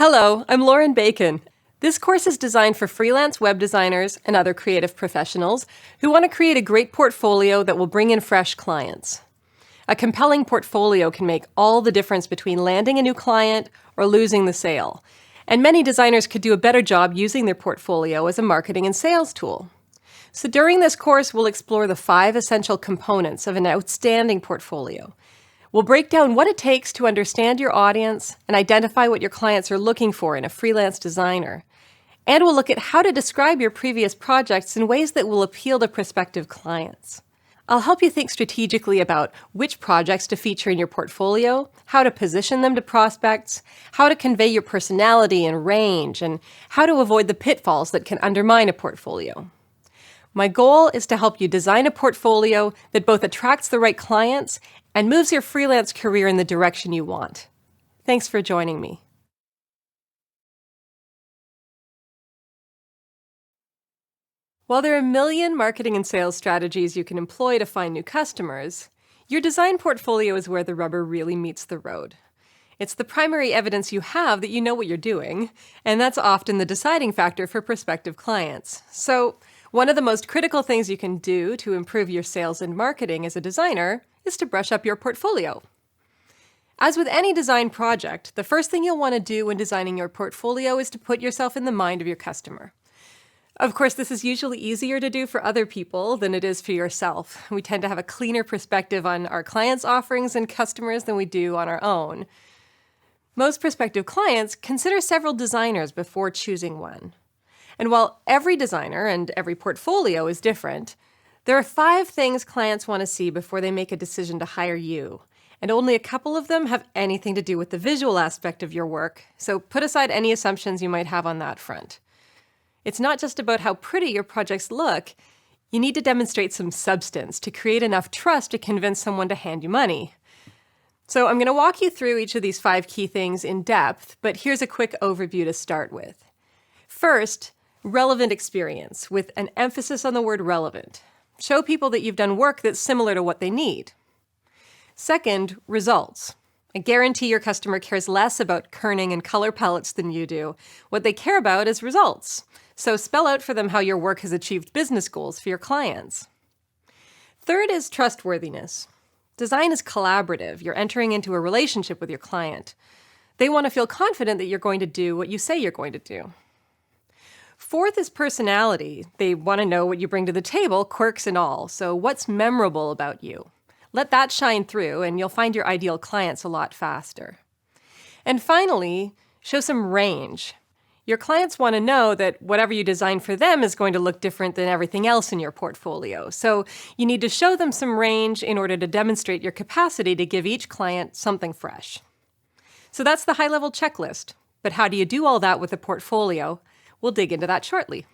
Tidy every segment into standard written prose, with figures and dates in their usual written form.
Hello, I'm Lauren Bacon. This course is designed for freelance web designers and other creative professionals who want to create a great portfolio that will bring in fresh clients. A compelling portfolio can make all the difference between landing a new client or losing the sale. And many designers could do a better job using their portfolio as a marketing and sales tool. So during this course, we'll explore the 5 essential components of an outstanding portfolio. We'll break down what it takes to understand your audience and identify what your clients are looking for in a freelance designer. And we'll look at how to describe your previous projects in ways that will appeal to prospective clients. I'll help you think strategically about which projects to feature in your portfolio, how to position them to prospects, how to convey your personality and range, and how to avoid the pitfalls that can undermine a portfolio. My goal is to help you design a portfolio that both attracts the right clients and moves your freelance career in the direction you want. Thanks for joining me. While there are a million marketing and sales strategies you can employ to find new customers, your design portfolio is where the rubber really meets the road. It's the primary evidence you have that you know what you're doing, and that's often the deciding factor for prospective clients. So, one of the most critical things you can do to improve your sales and marketing as a designer is to brush up your portfolio. As with any design project, the first thing you'll want to do when designing your portfolio is to put yourself in the mind of your customer. Of course, this is usually easier to do for other people than it is for yourself. We tend to have a cleaner perspective on our clients' offerings and customers than we do on our own. Most prospective clients consider several designers before choosing one. And while every designer and every portfolio is different, there are 5 things clients want to see before they make a decision to hire you. And only a couple of them have anything to do with the visual aspect of your work, so put aside any assumptions you might have on that front. It's not just about how pretty your projects look. You need to demonstrate some substance to create enough trust to convince someone to hand you money. So I'm going to walk you through each of these 5 key things in depth, but here's a quick overview to start with. First, relevant experience, with an emphasis on the word relevant. Show people that you've done work that's similar to what they need. Second, results. I guarantee your customer cares less about kerning and color palettes than you do. What they care about is results. So spell out for them how your work has achieved business goals for your clients. Third is trustworthiness. Design is collaborative. You're entering into a relationship with your client. They want to feel confident that you're going to do what you say you're going to do. Fourth is personality. They want to know what you bring to the table, quirks and all. So what's memorable about you? Let that shine through and you'll find your ideal clients a lot faster. And finally, show some range. Your clients want to know that whatever you design for them is going to look different than everything else in your portfolio. So you need to show them some range in order to demonstrate your capacity to give each client something fresh. So that's the high-level checklist. But how do you do all that with a portfolio? We'll dig into that shortly.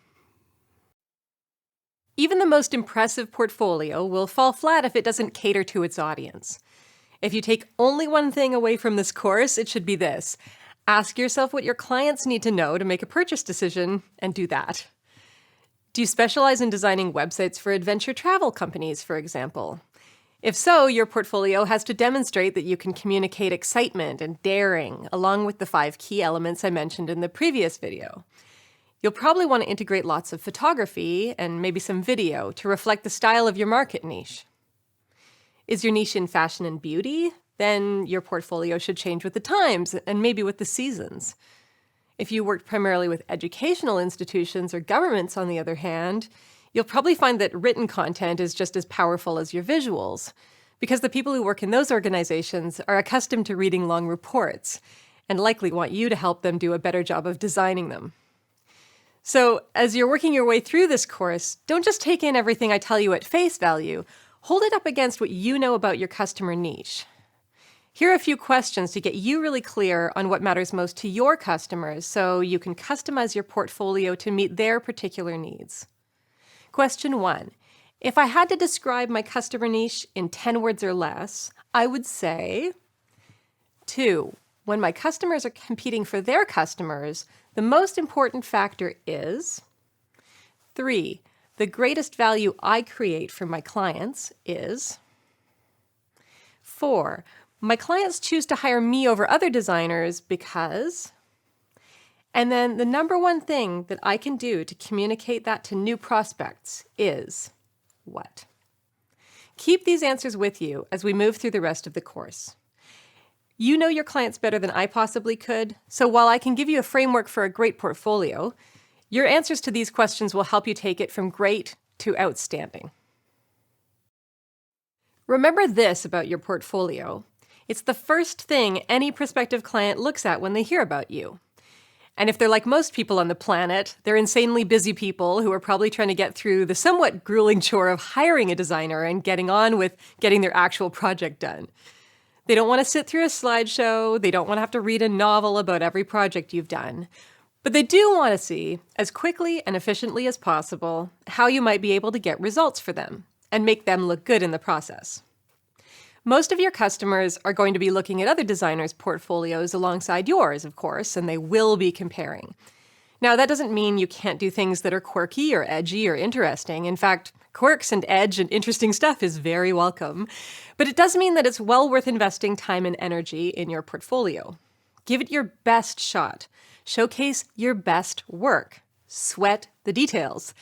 Even the most impressive portfolio will fall flat if it doesn't cater to its audience. If you take only one thing away from this course, it should be this. Ask yourself what your clients need to know to make a purchase decision, and do that. Do you specialize in designing websites for adventure travel companies, for example? If so, your portfolio has to demonstrate that you can communicate excitement and daring, along with the 5 key elements I mentioned in the previous video. You'll probably want to integrate lots of photography and maybe some video to reflect the style of your market niche. Is your niche in fashion and beauty? Then your portfolio should change with the times and maybe with the seasons. If you worked primarily with educational institutions or governments, on the other hand, you'll probably find that written content is just as powerful as your visuals, because the people who work in those organizations are accustomed to reading long reports and likely want you to help them do a better job of designing them. So as you're working your way through this course, don't just take in everything I tell you at face value. Hold it up against what you know about your customer niche. Here are a few questions to get you really clear on what matters most to your customers so you can customize your portfolio to meet their particular needs. Question 1. If I had to describe my customer niche in 10 words or less, I would say 2. When my customers are competing for their customers, the most important factor is 3. The greatest value I create for my clients is 4. My clients choose to hire me over other designers because And then the number one thing that I can do to communicate that to new prospects is what? Keep these answers with you as we move through the rest of the course. You know your clients better than I possibly could, so while I can give you a framework for a great portfolio, your answers to these questions will help you take it from great to outstanding. Remember this about your portfolio. It's the first thing any prospective client looks at when they hear about you. And if they're like most people on the planet, they're insanely busy people who are probably trying to get through the somewhat grueling chore of hiring a designer and getting on with getting their actual project done. They don't want to sit through a slideshow. They don't want to have to read a novel about every project you've done. But they do want to see, as quickly and efficiently as possible, how you might be able to get results for them and make them look good in the process. Most of your customers are going to be looking at other designers' portfolios alongside yours, of course, and they will be comparing. Now, that doesn't mean you can't do things that are quirky or edgy or interesting. In fact, quirks and edge and interesting stuff is very welcome. But it does mean that it's well worth investing time and energy in your portfolio. Give it your best shot. Showcase your best work. Sweat the details.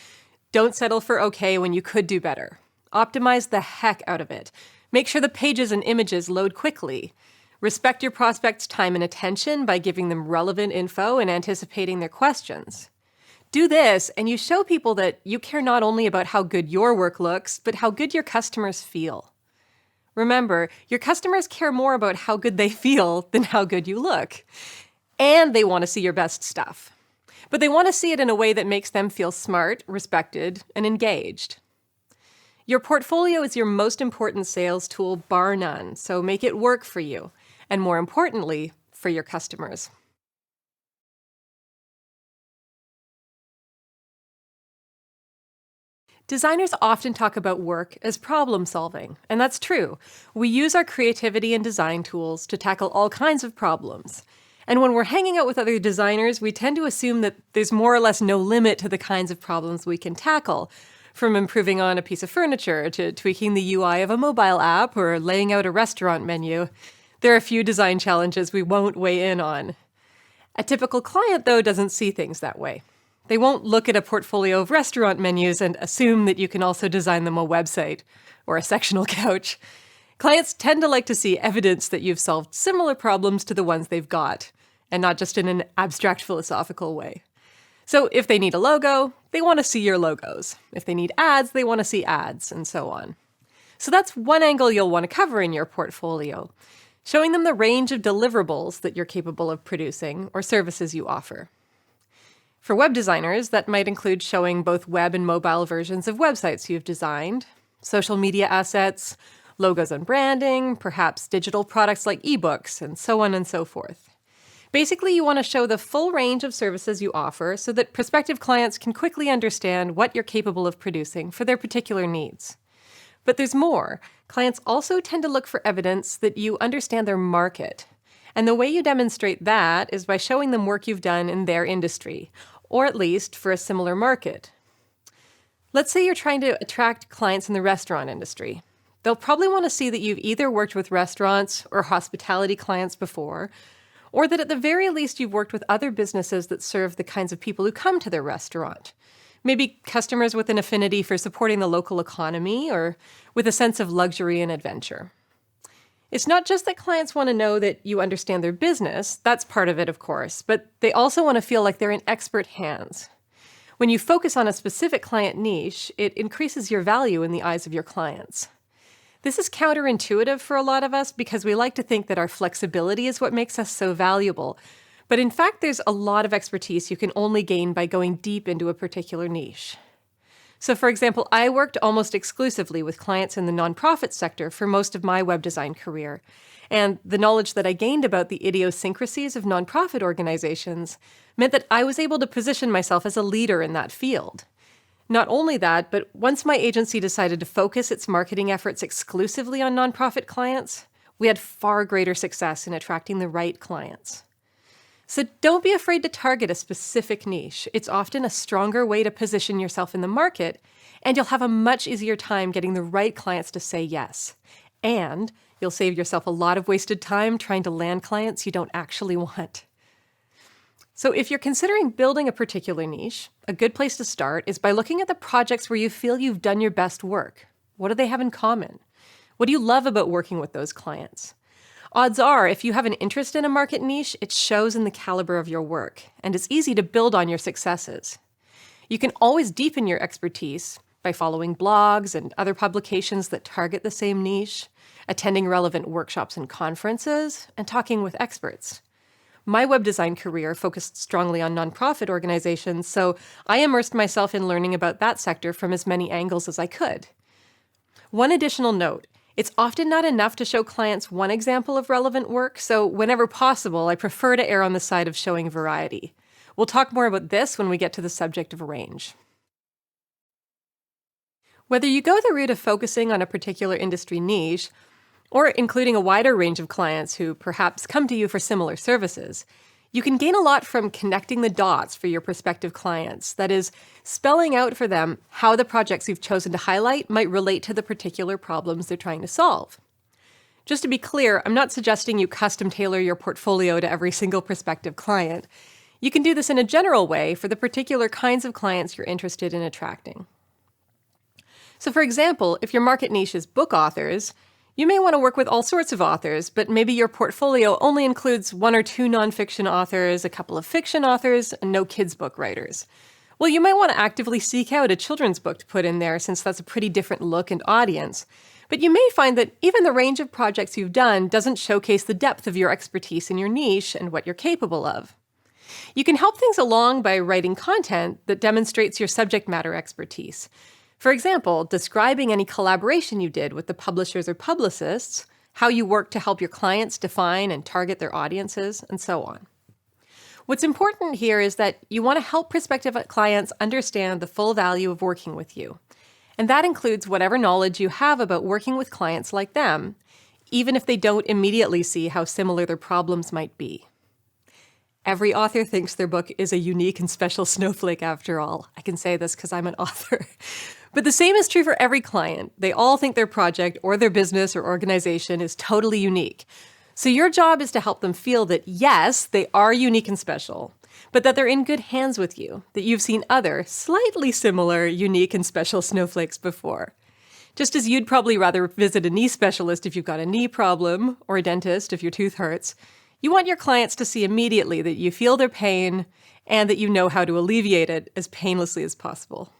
Don't settle for okay when you could do better. Optimize the heck out of it. Make sure the pages and images load quickly. Respect your prospects' time and attention by giving them relevant info and anticipating their questions. Do this, and you show people that you care not only about how good your work looks, but how good your customers feel. Remember, your customers care more about how good they feel than how good you look. And they want to see your best stuff. But they want to see it in a way that makes them feel smart, respected, and engaged. Your portfolio is your most important sales tool, bar none, so make it work for you, and more importantly, for your customers. Designers often talk about work as problem solving, and that's true. We use our creativity and design tools to tackle all kinds of problems. And when we're hanging out with other designers, we tend to assume that there's more or less no limit to the kinds of problems we can tackle, from improving on a piece of furniture to tweaking the UI of a mobile app or laying out a restaurant menu. There are a few design challenges we won't weigh in on. A typical client, though, doesn't see things that way. They won't look at a portfolio of restaurant menus and assume that you can also design them a website or a sectional couch. Clients tend to like to see evidence that you've solved similar problems to the ones they've got, and not just in an abstract philosophical way. So if they need a logo, they want to see your logos. If they need ads, they want to see ads, and so on. So that's one angle you'll want to cover in your portfolio, showing them the range of deliverables that you're capable of producing or services you offer. For web designers, that might include showing both web and mobile versions of websites you've designed, social media assets, logos and branding, perhaps digital products like ebooks, and so on and so forth. Basically, you want to show the full range of services you offer so that prospective clients can quickly understand what you're capable of producing for their particular needs. But there's more. Clients also tend to look for evidence that you understand their market. And the way you demonstrate that is by showing them work you've done in their industry, or at least for a similar market. Let's say you're trying to attract clients in the restaurant industry. They'll probably want to see that you've either worked with restaurants or hospitality clients before, or that at the very least you've worked with other businesses that serve the kinds of people who come to their restaurant. Maybe customers with an affinity for supporting the local economy or with a sense of luxury and adventure. It's not just that clients want to know that you understand their business, that's part of it, of course, but they also want to feel like they're in expert hands. When you focus on a specific client niche, it increases your value in the eyes of your clients. This is counterintuitive for a lot of us because we like to think that our flexibility is what makes us so valuable. But in fact, there's a lot of expertise you can only gain by going deep into a particular niche. So for example, I worked almost exclusively with clients in the nonprofit sector for most of my web design career. And the knowledge that I gained about the idiosyncrasies of nonprofit organizations meant that I was able to position myself as a leader in that field. Not only that, but once my agency decided to focus its marketing efforts exclusively on nonprofit clients, we had far greater success in attracting the right clients. So don't be afraid to target a specific niche. It's often a stronger way to position yourself in the market, and you'll have a much easier time getting the right clients to say yes. And you'll save yourself a lot of wasted time trying to land clients you don't actually want. So if you're considering building a particular niche, a good place to start is by looking at the projects where you feel you've done your best work. What do they have in common? What do you love about working with those clients? Odds are, if you have an interest in a market niche, it shows in the caliber of your work, and it's easy to build on your successes. You can always deepen your expertise by following blogs and other publications that target the same niche, attending relevant workshops and conferences, and talking with experts. My web design career focused strongly on nonprofit organizations, so I immersed myself in learning about that sector from as many angles as I could. One additional note, it's often not enough to show clients one example of relevant work, so whenever possible, I prefer to err on the side of showing variety. We'll talk more about this when we get to the subject of range. Whether you go the route of focusing on a particular industry niche, or including a wider range of clients who perhaps come to you for similar services, you can gain a lot from connecting the dots for your prospective clients. That is, spelling out for them how the projects you've chosen to highlight might relate to the particular problems they're trying to solve. Just to be clear, I'm not suggesting you custom tailor your portfolio to every single prospective client. You can do this in a general way for the particular kinds of clients you're interested in attracting. So for example, if your market niche is book authors, you may want to work with all sorts of authors, but maybe your portfolio only includes 1 or 2 nonfiction authors, a couple of fiction authors, and no kids book writers. Well, you might want to actively seek out a children's book to put in there since that's a pretty different look and audience. But you may find that even the range of projects you've done doesn't showcase the depth of your expertise in your niche and what you're capable of. You can help things along by writing content that demonstrates your subject matter expertise. For example, describing any collaboration you did with the publishers or publicists, how you work to help your clients define and target their audiences, and so on. What's important here is that you want to help prospective clients understand the full value of working with you. And that includes whatever knowledge you have about working with clients like them, even if they don't immediately see how similar their problems might be. Every author thinks their book is a unique and special snowflake after all. I can say this because I'm an author. But the same is true for every client. They all think their project or their business or organization is totally unique. So your job is to help them feel that, yes, they are unique and special, but that they're in good hands with you, that you've seen other, slightly similar, unique and special snowflakes before. Just as you'd probably rather visit a knee specialist if you've got a knee problem, or a dentist if your tooth hurts, you want your clients to see immediately that you feel their pain and that you know how to alleviate it as painlessly as possible.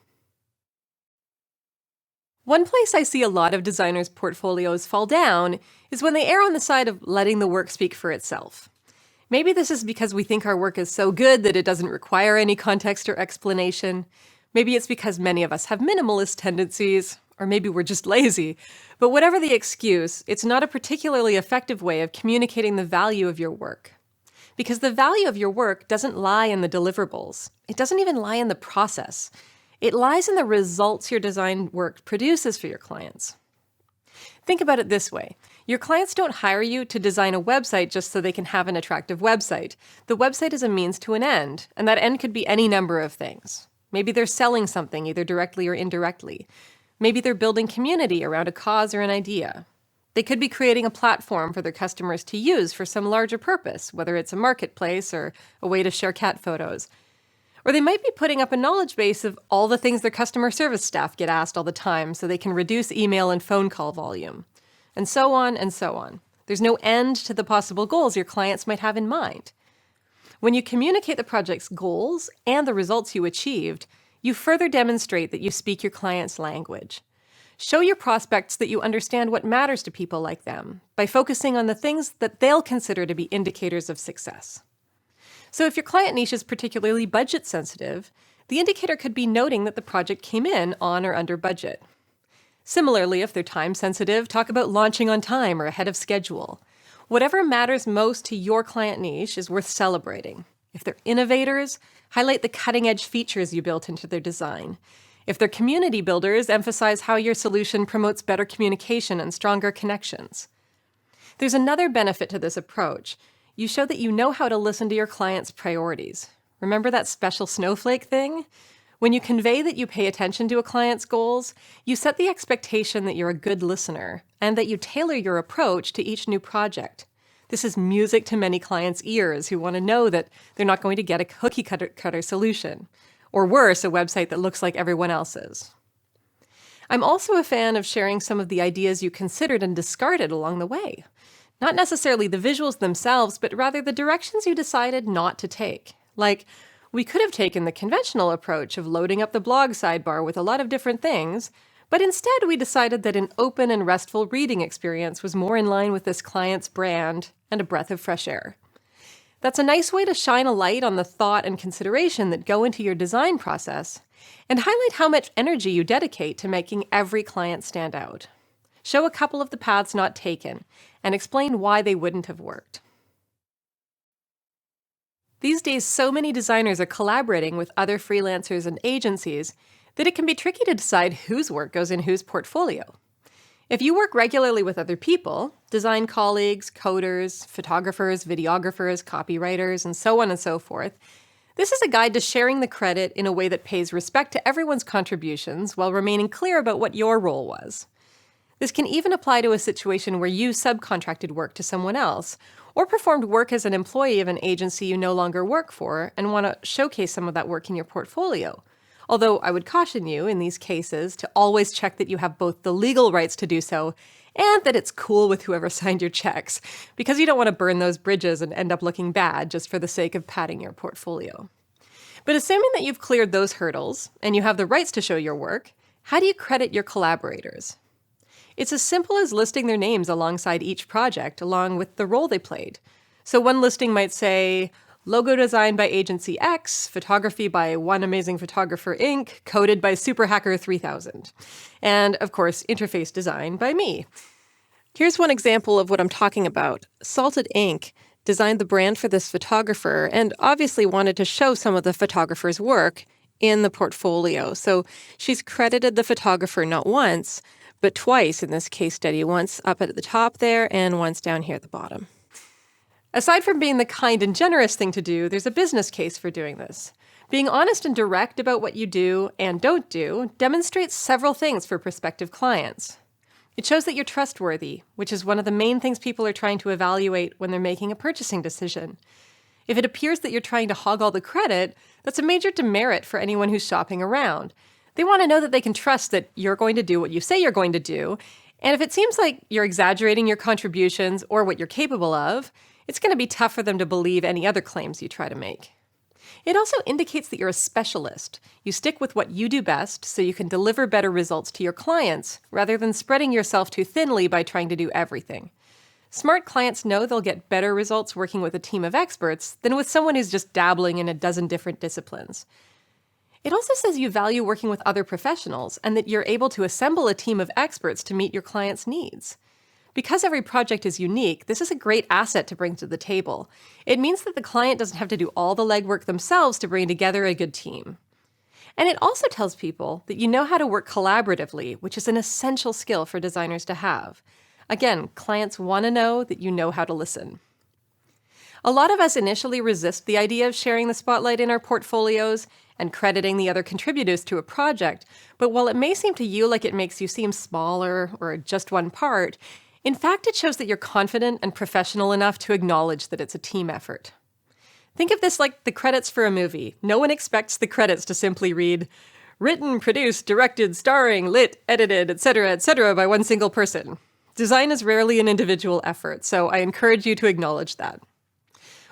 One place I see a lot of designers' portfolios fall down is when they err on the side of letting the work speak for itself. Maybe this is because we think our work is so good that it doesn't require any context or explanation. Maybe it's because many of us have minimalist tendencies, or maybe we're just lazy. But whatever the excuse, it's not a particularly effective way of communicating the value of your work. Because the value of your work doesn't lie in the deliverables. It doesn't even lie in the process. It lies in the results your design work produces for your clients. Think about it this way. Your clients don't hire you to design a website just so they can have an attractive website. The website is a means to an end, and that end could be any number of things. Maybe they're selling something, either directly or indirectly. Maybe they're building community around a cause or an idea. They could be creating a platform for their customers to use for some larger purpose, whether it's a marketplace or a way to share cat photos. Or they might be putting up a knowledge base of all the things their customer service staff get asked all the time so they can reduce email and phone call volume. And so on and so on. There's no end to the possible goals your clients might have in mind. When you communicate the project's goals and the results you achieved, you further demonstrate that you speak your client's language. Show your prospects that you understand what matters to people like them by focusing on the things that they'll consider to be indicators of success. So if your client niche is particularly budget sensitive, the indicator could be noting that the project came in on or under budget. Similarly, if they're time sensitive, talk about launching on time or ahead of schedule. Whatever matters most to your client niche is worth celebrating. If they're innovators, highlight the cutting-edge features you built into their design. If they're community builders, emphasize how your solution promotes better communication and stronger connections. There's another benefit to this approach. You show that you know how to listen to your client's priorities. Remember that special snowflake thing? When you convey that you pay attention to a client's goals, you set the expectation that you're a good listener and that you tailor your approach to each new project. This is music to many clients' ears who want to know that they're not going to get a cookie-cutter solution, or worse, a website that looks like everyone else's. I'm also a fan of sharing some of the ideas you considered and discarded along the way. Not necessarily the visuals themselves, but rather the directions you decided not to take. Like, we could have taken the conventional approach of loading up the blog sidebar with a lot of different things, but instead we decided that an open and restful reading experience was more in line with this client's brand and a breath of fresh air. That's a nice way to shine a light on the thought and consideration that go into your design process and highlight how much energy you dedicate to making every client stand out. Show a couple of the paths not taken and explain why they wouldn't have worked. These days, so many designers are collaborating with other freelancers and agencies that it can be tricky to decide whose work goes in whose portfolio. If you work regularly with other people, design colleagues, coders, photographers, videographers, copywriters, and so on and so forth, this is a guide to sharing the credit in a way that pays respect to everyone's contributions while remaining clear about what your role was. This can even apply to a situation where you subcontracted work to someone else, or performed work as an employee of an agency you no longer work for and want to showcase some of that work in your portfolio. Although I would caution you, in these cases, to always check that you have both the legal rights to do so and that it's cool with whoever signed your checks, because you don't want to burn those bridges and end up looking bad just for the sake of padding your portfolio. But assuming that you've cleared those hurdles and you have the rights to show your work, how do you credit your collaborators? It's as simple as listing their names alongside each project, along with the role they played. So one listing might say, logo design by Agency X, photography by One Amazing Photographer Inc., coded by Super Hacker 3000. And, of course, interface design by me. Here's one example of what I'm talking about. Salted Ink designed the brand for this photographer and obviously wanted to show some of the photographer's work in the portfolio. So she's credited the photographer not once, but twice in this case study, once up at the top there and once down here at the bottom. Aside from being the kind and generous thing to do, there's a business case for doing this. Being honest and direct about what you do and don't do demonstrates several things for prospective clients. It shows that you're trustworthy, which is one of the main things people are trying to evaluate when they're making a purchasing decision. If it appears that you're trying to hog all the credit, that's a major demerit for anyone who's shopping around. They want to know that they can trust that you're going to do what you say you're going to do, and if it seems like you're exaggerating your contributions or what you're capable of, it's going to be tough for them to believe any other claims you try to make. It also indicates that you're a specialist. You stick with what you do best so you can deliver better results to your clients rather than spreading yourself too thinly by trying to do everything. Smart clients know they'll get better results working with a team of experts than with someone who's just dabbling in a dozen different disciplines. It also says you value working with other professionals and that you're able to assemble a team of experts to meet your clients' needs. Because every project is unique, this is a great asset to bring to the table. It means that the client doesn't have to do all the legwork themselves to bring together a good team. And it also tells people that you know how to work collaboratively, which is an essential skill for designers to have. Again, clients want to know that you know how to listen. A lot of us initially resist the idea of sharing the spotlight in our portfolios and crediting the other contributors to a project, but while it may seem to you like it makes you seem smaller or just one part, in fact, it shows that you're confident and professional enough to acknowledge that it's a team effort. Think of this like the credits for a movie. No one expects the credits to simply read, written, produced, directed, starring, lit, edited, etc. by one single person. Design is rarely an individual effort, so I encourage you to acknowledge that.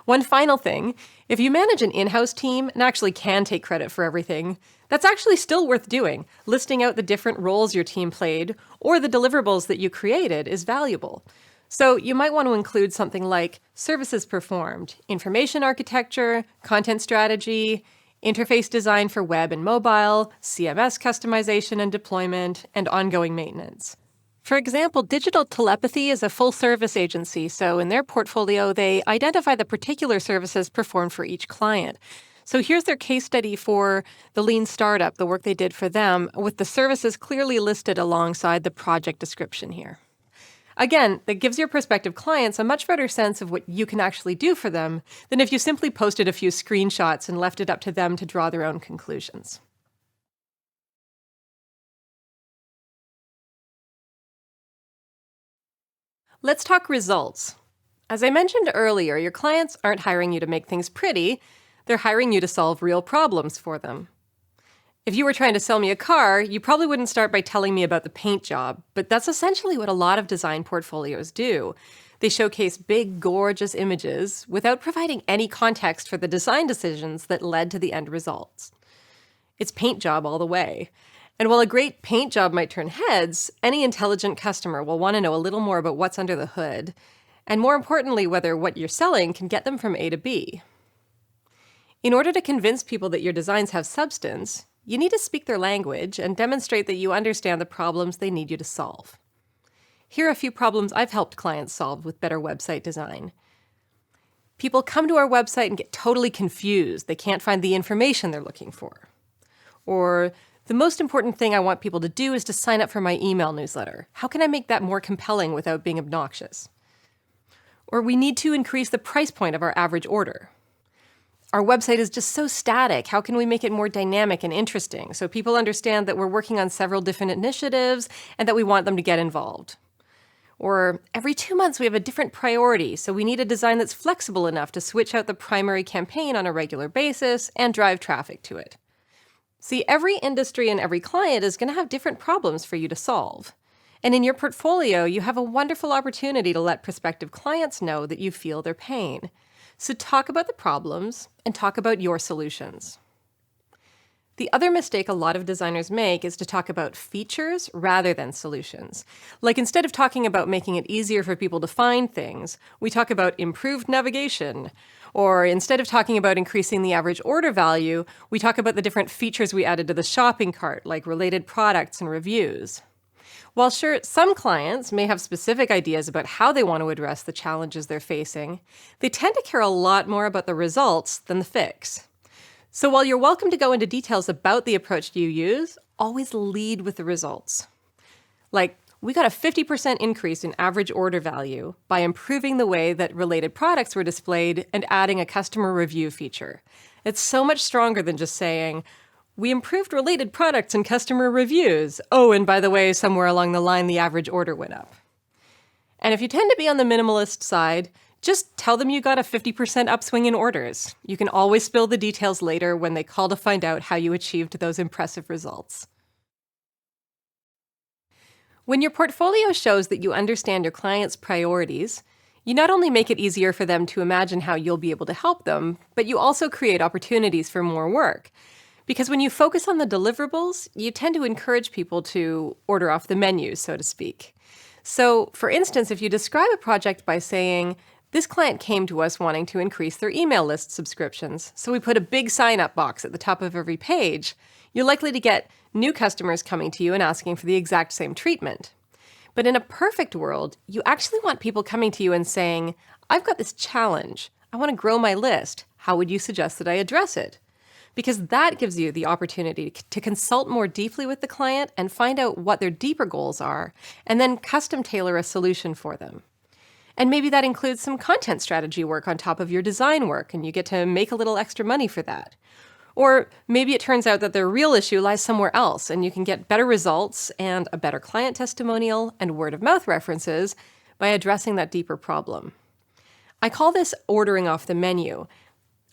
One final thing, if you manage an in-house team and actually can take credit for everything, that's actually still worth doing. Listing out the different roles your team played or the deliverables that you created is valuable. So you might want to include something like services performed, information architecture, content strategy, interface design for web and mobile, CMS customization and deployment, and ongoing maintenance. For example, Digital Telepathy is a full-service agency, so in their portfolio, they identify the particular services performed for each client. So here's their case study for the Lean Startup, the work they did for them, with the services clearly listed alongside the project description here. Again, that gives your prospective clients a much better sense of what you can actually do for them than if you simply posted a few screenshots and left it up to them to draw their own conclusions. Let's talk results. As I mentioned earlier, your clients aren't hiring you to make things pretty, they're hiring you to solve real problems for them. If you were trying to sell me a car, you probably wouldn't start by telling me about the paint job, but that's essentially what a lot of design portfolios do. They showcase big, gorgeous images without providing any context for the design decisions that led to the end results. It's paint job all the way. And while a great paint job might turn heads, any intelligent customer will want to know a little more about what's under the hood, and more importantly, whether what you're selling can get them from A to B. In order to convince people that your designs have substance, you need to speak their language and demonstrate that you understand the problems they need you to solve. Here are a few problems I've helped clients solve with better website design. People come to our website and get totally confused. They can't find the information they're looking for. Or, the most important thing I want people to do is to sign up for my email newsletter. How can I make that more compelling without being obnoxious? Or we need to increase the price point of our average order. Our website is just so static. How can we make it more dynamic and interesting so people understand that we're working on several different initiatives and that we want them to get involved? Or every 2 months we have a different priority, so we need a design that's flexible enough to switch out the primary campaign on a regular basis and drive traffic to it. See, every industry and every client is going to have different problems for you to solve. And in your portfolio, you have a wonderful opportunity to let prospective clients know that you feel their pain. So talk about the problems and talk about your solutions. The other mistake a lot of designers make is to talk about features rather than solutions. Like instead of talking about making it easier for people to find things, we talk about improved navigation. Or instead of talking about increasing the average order value, we talk about the different features we added to the shopping cart, like related products and reviews. While sure, some clients may have specific ideas about how they want to address the challenges they're facing, they tend to care a lot more about the results than the fix. So while you're welcome to go into details about the approach you use, always lead with the results. Like, we got a 50% increase in average order value by improving the way that related products were displayed and adding a customer review feature. It's so much stronger than just saying, we improved related products and customer reviews. Oh, and by the way, somewhere along the line, the average order went up. And if you tend to be on the minimalist side, just tell them you got a 50% upswing in orders. You can always spill the details later when they call to find out how you achieved those impressive results. When your portfolio shows that you understand your clients' priorities, you not only make it easier for them to imagine how you'll be able to help them, but you also create opportunities for more work. Because when you focus on the deliverables, you tend to encourage people to order off the menu, so to speak. So, for instance, if you describe a project by saying, this client came to us wanting to increase their email list subscriptions, so we put a big sign-up box at the top of every page, you're likely to get new customers coming to you and asking for the exact same treatment. But in a perfect world, you actually want people coming to you and saying, I've got this challenge. I want to grow my list. How would you suggest that I address it? Because that gives you the opportunity to consult more deeply with the client and find out what their deeper goals are, and then custom tailor a solution for them. And maybe that includes some content strategy work on top of your design work, and you get to make a little extra money for that. Or maybe it turns out that their real issue lies somewhere else, and you can get better results and a better client testimonial and word-of-mouth references by addressing that deeper problem. I call this ordering off the menu.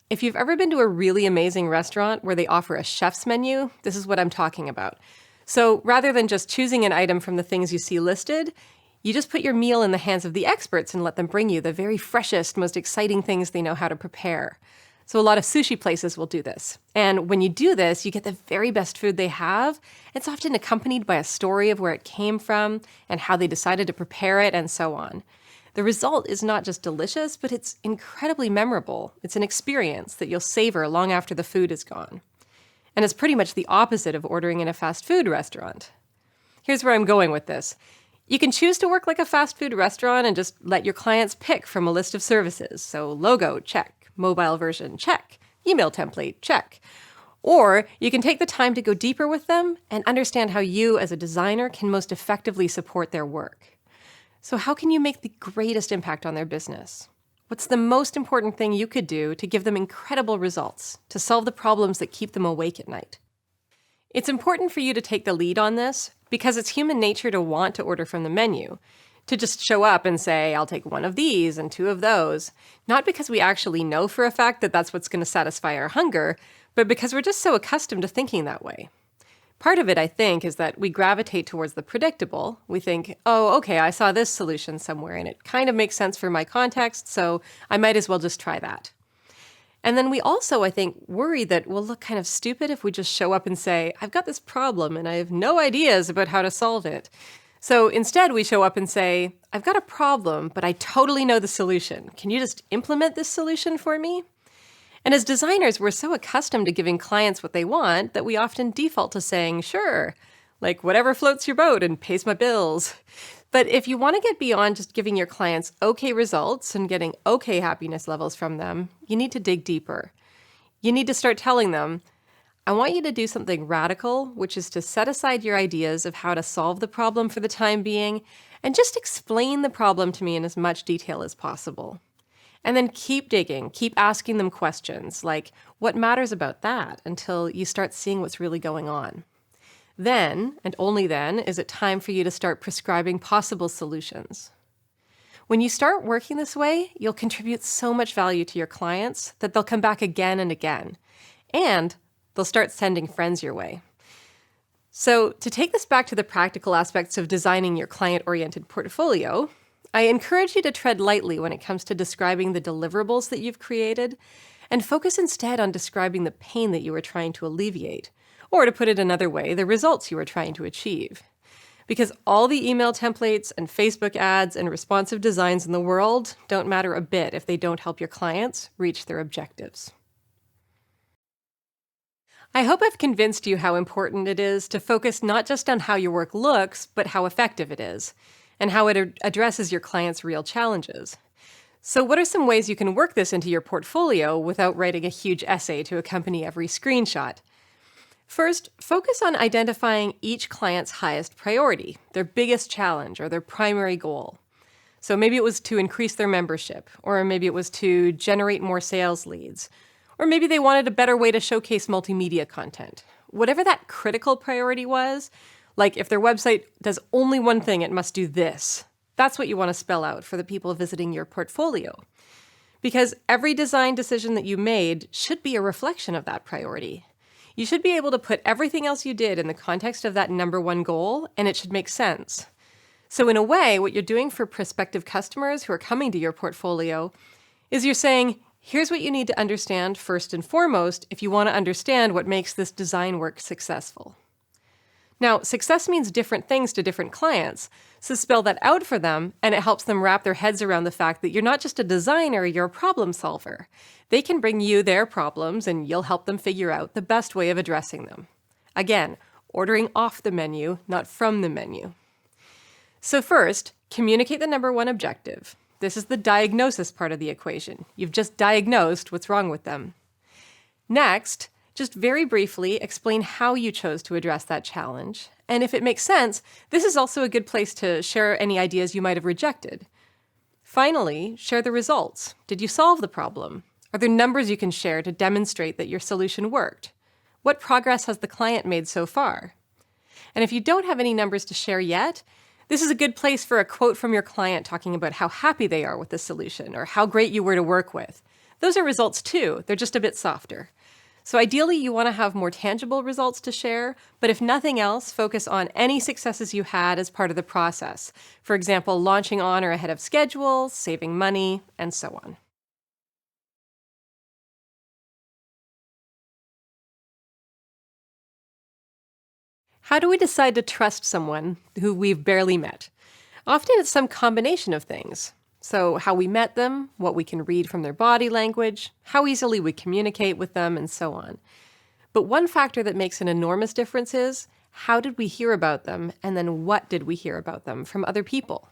If you've ever been to a really amazing restaurant where they offer a chef's menu, this is what I'm talking about. So rather than just choosing an item from the things you see listed, you just put your meal in the hands of the experts and let them bring you the very freshest, most exciting things they know how to prepare. So a lot of sushi places will do this. And when you do this, you get the very best food they have. It's often accompanied by a story of where it came from and how they decided to prepare it and so on. The result is not just delicious, but it's incredibly memorable. It's an experience that you'll savor long after the food is gone. And it's pretty much the opposite of ordering in a fast food restaurant. Here's where I'm going with this. You can choose to work like a fast food restaurant and just let your clients pick from a list of services. So logo, check. Mobile version, check. Email template, check. Or you can take the time to go deeper with them and understand how you as a designer can most effectively support their work. So how can you make the greatest impact on their business? What's the most important thing you could do to give them incredible results, to solve the problems that keep them awake at night? It's important for you to take the lead on this because it's human nature to want to order from the menu. To just show up and say, I'll take one of these and two of those, not because we actually know for a fact that that's what's going to satisfy our hunger, but because we're just so accustomed to thinking that way. Part of it, I think, is that we gravitate towards the predictable. We think, oh, okay, I saw this solution somewhere and it kind of makes sense for my context, so I might as well just try that. And then we also, I think, worry that we'll look kind of stupid if we just show up and say, I've got this problem and I have no ideas about how to solve it. So instead, we show up and say, I've got a problem, but I totally know the solution. Can you just implement this solution for me? And as designers, we're so accustomed to giving clients what they want that we often default to saying, sure, like whatever floats your boat and pays my bills. But if you want to get beyond just giving your clients okay results and getting okay happiness levels from them, you need to dig deeper. You need to start telling them, I want you to do something radical, which is to set aside your ideas of how to solve the problem for the time being and just explain the problem to me in as much detail as possible. And then keep digging, keep asking them questions like, what matters about that, until you start seeing what's really going on. Then, and only then, is it time for you to start prescribing possible solutions. When you start working this way, you'll contribute so much value to your clients that they'll come back again and again. And they'll start sending friends your way. So to take this back to the practical aspects of designing your client-oriented portfolio, I encourage you to tread lightly when it comes to describing the deliverables that you've created, and focus instead on describing the pain that you are trying to alleviate, or to put it another way, the results you are trying to achieve. Because all the email templates and Facebook ads and responsive designs in the world don't matter a bit if they don't help your clients reach their objectives. I hope I've convinced you how important it is to focus not just on how your work looks, but how effective it is, and how it addresses your clients' real challenges. So what are some ways you can work this into your portfolio without writing a huge essay to accompany every screenshot? First, focus on identifying each client's highest priority, their biggest challenge, or their primary goal. So maybe it was to increase their membership, or maybe it was to generate more sales leads, or maybe they wanted a better way to showcase multimedia content. Whatever that critical priority was, like if their website does only one thing, it must do this. That's what you want to spell out for the people visiting your portfolio. Because every design decision that you made should be a reflection of that priority. You should be able to put everything else you did in the context of that number one goal, and it should make sense. So in a way, what you're doing for prospective customers who are coming to your portfolio is you're saying, here's what you need to understand first and foremost if you want to understand what makes this design work successful. Now, success means different things to different clients, so spell that out for them, and it helps them wrap their heads around the fact that you're not just a designer, you're a problem solver. They can bring you their problems, and you'll help them figure out the best way of addressing them. Again, ordering off the menu, not from the menu. So first, communicate the number one objective. This is the diagnosis part of the equation. You've just diagnosed what's wrong with them. Next, just very briefly explain how you chose to address that challenge. And if it makes sense, this is also a good place to share any ideas you might have rejected. Finally, share the results. Did you solve the problem? Are there numbers you can share to demonstrate that your solution worked? What progress has the client made so far? And if you don't have any numbers to share yet, this is a good place for a quote from your client talking about how happy they are with the solution or how great you were to work with. Those are results too. They're just a bit softer. So ideally, you want to have more tangible results to share, but if nothing else, focus on any successes you had as part of the process. For example, launching on or ahead of schedule, saving money, and so on. How do we decide to trust someone who we've barely met? Often it's some combination of things. So how we met them, what we can read from their body language, how easily we communicate with them, and so on. But one factor that makes an enormous difference is, how did we hear about them, and then what did we hear about them from other people?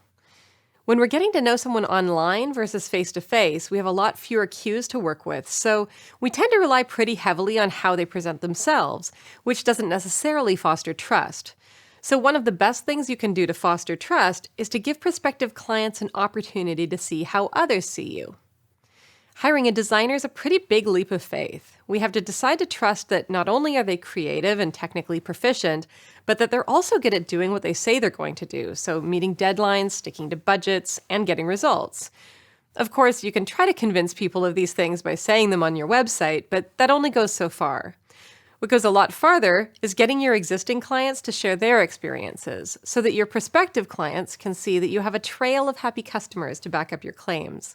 When we're getting to know someone online versus face-to-face, we have a lot fewer cues to work with, so we tend to rely pretty heavily on how they present themselves, which doesn't necessarily foster trust. So one of the best things you can do to foster trust is to give prospective clients an opportunity to see how others see you. Hiring a designer is a pretty big leap of faith. We have to decide to trust that not only are they creative and technically proficient, but that they're also good at doing what they say they're going to do, so meeting deadlines, sticking to budgets, and getting results. Of course, you can try to convince people of these things by saying them on your website, but that only goes so far. What goes a lot farther is getting your existing clients to share their experiences so that your prospective clients can see that you have a trail of happy customers to back up your claims.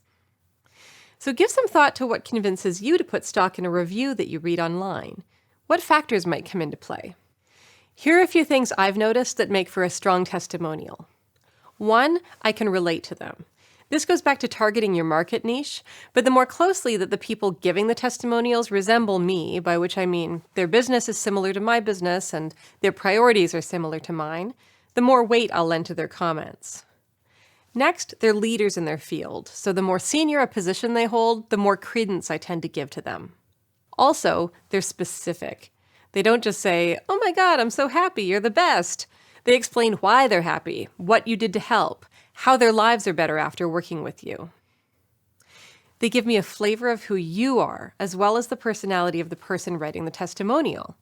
So give some thought to what convinces you to put stock in a review that you read online. What factors might come into play? Here are a few things I've noticed that make for a strong testimonial. 1, I can relate to them. This goes back to targeting your market niche, but the more closely that the people giving the testimonials resemble me, by which I mean their business is similar to my business and their priorities are similar to mine, the more weight I'll lend to their comments. Next, they're leaders in their field, so the more senior a position they hold, the more credence I tend to give to them. Also, they're specific. They don't just say, "Oh my God, I'm so happy, you're the best." They explain why they're happy, what you did to help, how their lives are better after working with you. They give me a flavor of who you are, as well as the personality of the person writing the testimonial.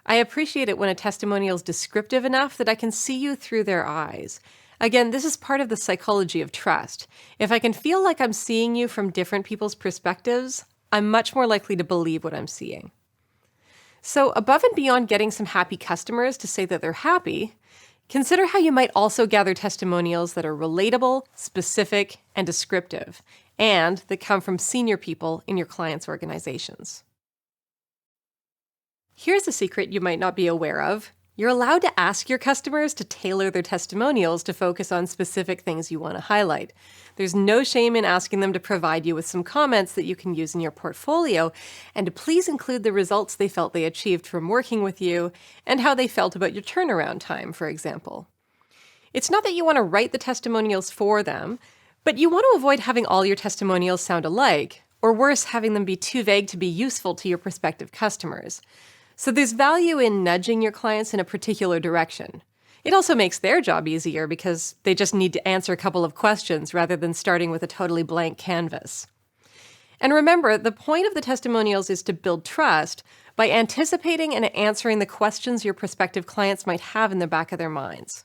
I appreciate it when a testimonial is descriptive enough that I can see you through their eyes. Again, this is part of the psychology of trust. If I can feel like I'm seeing you from different people's perspectives, I'm much more likely to believe what I'm seeing. So above and beyond getting some happy customers to say that they're happy, consider how you might also gather testimonials that are relatable, specific, and descriptive, and that come from senior people in your clients' organizations. Here's a secret you might not be aware of. You're allowed to ask your customers to tailor their testimonials to focus on specific things you want to highlight. There's no shame in asking them to provide you with some comments that you can use in your portfolio, and to please include the results they felt they achieved from working with you and how they felt about your turnaround time, for example. It's not that you want to write the testimonials for them, but you want to avoid having all your testimonials sound alike, or worse, having them be too vague to be useful to your prospective customers. So there's value in nudging your clients in a particular direction. It also makes their job easier because they just need to answer a couple of questions rather than starting with a totally blank canvas. And remember, the point of the testimonials is to build trust by anticipating and answering the questions your prospective clients might have in the back of their minds.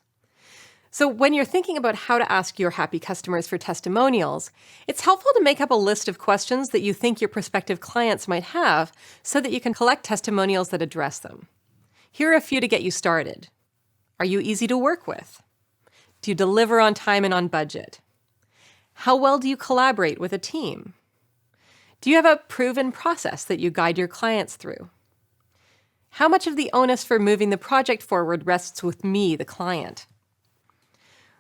So when you're thinking about how to ask your happy customers for testimonials, it's helpful to make up a list of questions that you think your prospective clients might have so that you can collect testimonials that address them. Here are a few to get you started. Are you easy to work with? Do you deliver on time and on budget? How well do you collaborate with a team? Do you have a proven process that you guide your clients through? How much of the onus for moving the project forward rests with me, the client?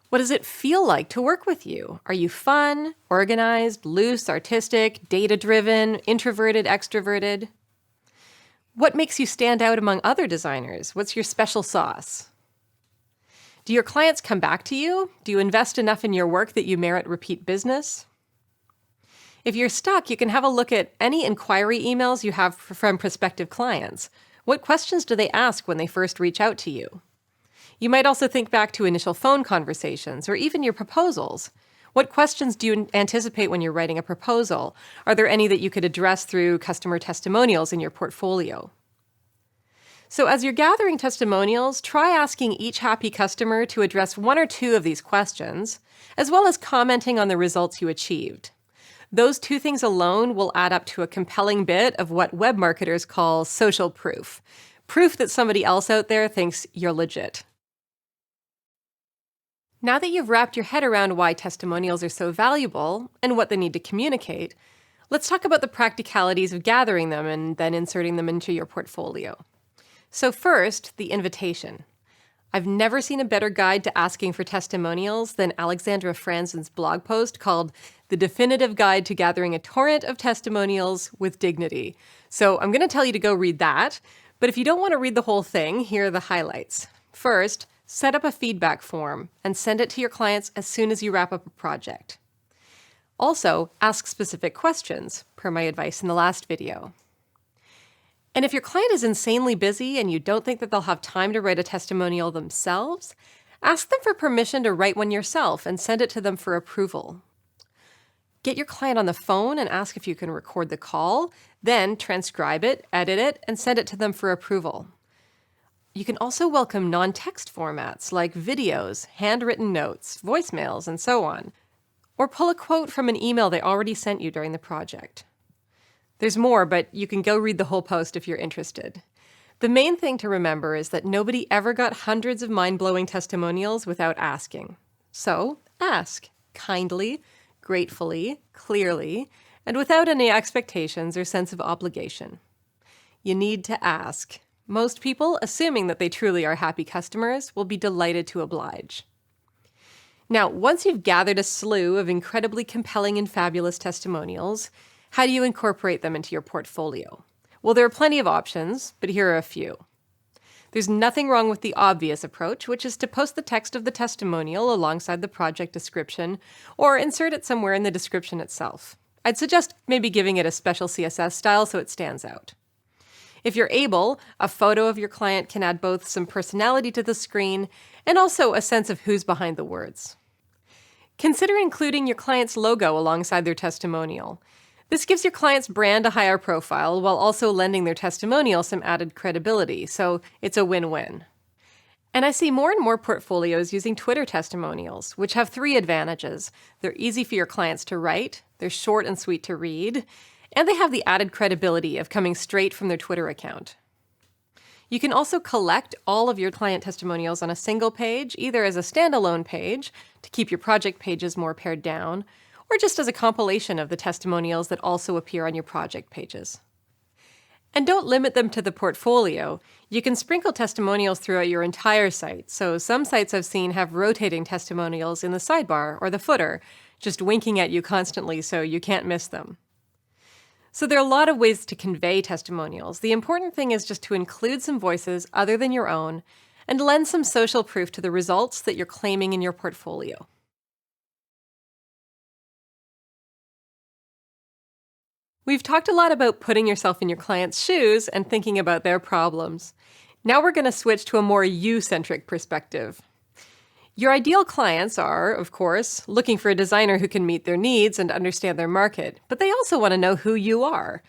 What does it feel like to work with you? Are you fun, organized, loose, artistic, data-driven, introverted, extroverted? What makes you stand out among other designers? What's your special sauce? Do your clients come back to you? Do you invest enough in your work that you merit repeat business? If you're stuck, you can have a look at any inquiry emails you have from prospective clients. What questions do they ask when they first reach out to you? You might also think back to initial phone conversations or even your proposals. What questions do you anticipate when you're writing a proposal? Are there any that you could address through customer testimonials in your portfolio? So as you're gathering testimonials, try asking each happy customer to address 1 or 2 of these questions, as well as commenting on the results you achieved. Those 2 things alone will add up to a compelling bit of what web marketers call social proof. Proof that somebody else out there thinks you're legit. Now that you've wrapped your head around why testimonials are so valuable and what they need to communicate, let's talk about the practicalities of gathering them and then inserting them into your portfolio. So first, the invitation. I've never seen a better guide to asking for testimonials than Alexandra Franzen's blog post called The Definitive Guide to Gathering a Torrent of Testimonials with Dignity. So I'm going to tell you to go read that, but if you don't want to read the whole thing, here are the highlights. First, set up a feedback form and send it to your clients as soon as you wrap up a project. Also, ask specific questions, per my advice in the last video. And if your client is insanely busy and you don't think that they'll have time to write a testimonial themselves, ask them for permission to write one yourself and send it to them for approval. Get your client on the phone and ask if you can record the call, then transcribe it, edit it, and send it to them for approval. You can also welcome non-text formats like videos, handwritten notes, voicemails, and so on. Or pull a quote from an email they already sent you during the project. There's more, but you can go read the whole post if you're interested. The main thing to remember is that nobody ever got hundreds of mind-blowing testimonials without asking. So ask, kindly, gratefully, clearly, and without any expectations or sense of obligation. You need to ask. Most people, assuming that they truly are happy customers, will be delighted to oblige. Now, once you've gathered a slew of incredibly compelling and fabulous testimonials, how do you incorporate them into your portfolio? Well, there are plenty of options, but here are a few. There's nothing wrong with the obvious approach, which is to post the text of the testimonial alongside the project description, or insert it somewhere in the description itself. I'd suggest maybe giving it a special CSS style so it stands out. If you're able, a photo of your client can add both some personality to the screen and also a sense of who's behind the words. Consider including your client's logo alongside their testimonial. This gives your client's brand a higher profile while also lending their testimonial some added credibility, so it's a win-win. And I see more and more portfolios using Twitter testimonials, which have 3 advantages. They're easy for your clients to write, they're short and sweet to read, and they have the added credibility of coming straight from their Twitter account. You can also collect all of your client testimonials on a single page, either as a standalone page to keep your project pages more pared down, or just as a compilation of the testimonials that also appear on your project pages. And don't limit them to the portfolio. You can sprinkle testimonials throughout your entire site, so some sites I've seen have rotating testimonials in the sidebar or the footer, just winking at you constantly so you can't miss them. So there are a lot of ways to convey testimonials. The important thing is just to include some voices other than your own and lend some social proof to the results that you're claiming in your portfolio. We've talked a lot about putting yourself in your client's shoes and thinking about their problems. Now we're going to switch to a more you-centric perspective. Your ideal clients are, of course, looking for a designer who can meet their needs and understand their market, but they also want to know who you are.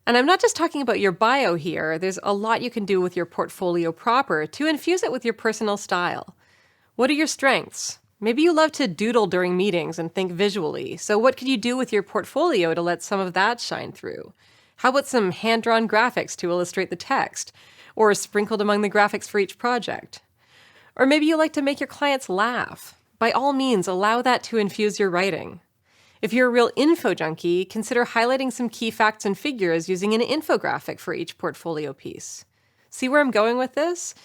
And I'm not just talking about your bio here. There's a lot you can do with your portfolio proper to infuse it with your personal style. What are your strengths? Maybe you love to doodle during meetings and think visually, so what could you do with your portfolio to let some of that shine through? How about some hand-drawn graphics to illustrate the text, or sprinkled among the graphics for each project? Or maybe you like to make your clients laugh. By all means, allow that to infuse your writing. If you're a real info junkie, consider highlighting some key facts and figures using an infographic for each portfolio piece. See where I'm going with this?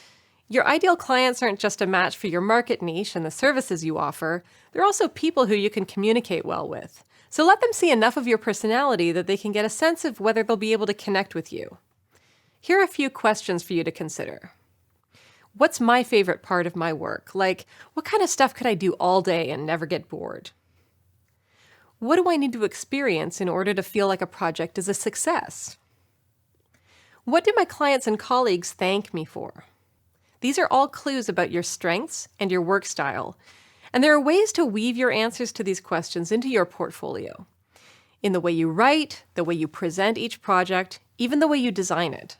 Your ideal clients aren't just a match for your market niche and the services you offer, they're also people who you can communicate well with. So let them see enough of your personality that they can get a sense of whether they'll be able to connect with you. Here are a few questions for you to consider. What's my favorite part of my work? Like, what kind of stuff could I do all day and never get bored? What do I need to experience in order to feel like a project is a success? What do my clients and colleagues thank me for? These are all clues about your strengths and your work style, and there are ways to weave your answers to these questions into your portfolio. In the way you write, the way you present each project, even the way you design it.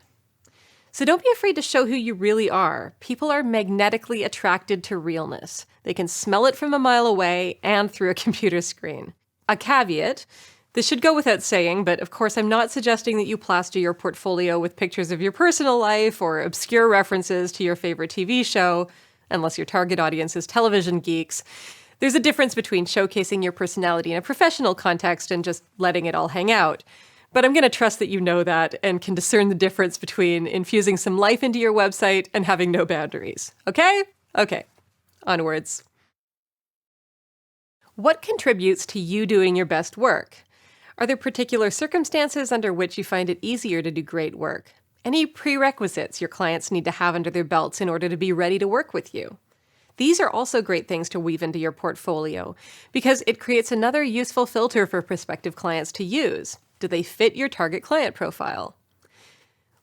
So don't be afraid to show who you really are. People are magnetically attracted to realness. They can smell it from a mile away and through a computer screen. A caveat, this should go without saying, but of course I'm not suggesting that you plaster your portfolio with pictures of your personal life or obscure references to your favorite TV show, unless your target audience is television geeks. There's a difference between showcasing your personality in a professional context and just letting it all hang out. But I'm going to trust that you know that and can discern the difference between infusing some life into your website and having no boundaries. Okay? Okay. Onwards. What contributes to you doing your best work? Are there particular circumstances under which you find it easier to do great work? Any prerequisites your clients need to have under their belts in order to be ready to work with you? These are also great things to weave into your portfolio because it creates another useful filter for prospective clients to use. Do they fit your target client profile?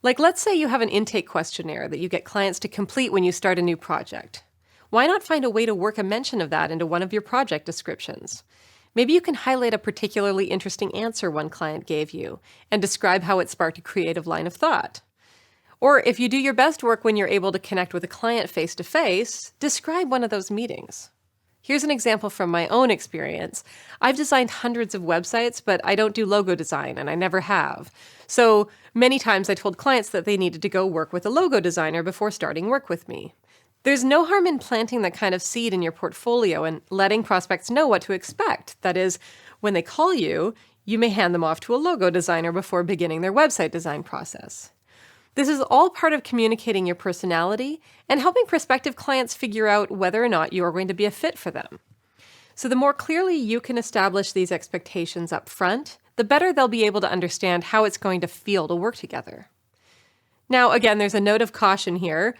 Like, let's say you have an intake questionnaire that you get clients to complete when you start a new project. Why not find a way to work a mention of that into one of your project descriptions? Maybe you can highlight a particularly interesting answer one client gave you and describe how it sparked a creative line of thought. Or if you do your best work when you're able to connect with a client face-to-face, describe one of those meetings. Here's an example from my own experience. I've designed hundreds of websites, but I don't do logo design, and I never have. So many times I told clients that they needed to go work with a logo designer before starting work with me. There's no harm in planting that kind of seed in your portfolio and letting prospects know what to expect. That is, when they call you, you may hand them off to a logo designer before beginning their website design process. This is all part of communicating your personality and helping prospective clients figure out whether or not you are going to be a fit for them. So the more clearly you can establish these expectations up front, the better they'll be able to understand how it's going to feel to work together. Now, again, there's a note of caution here.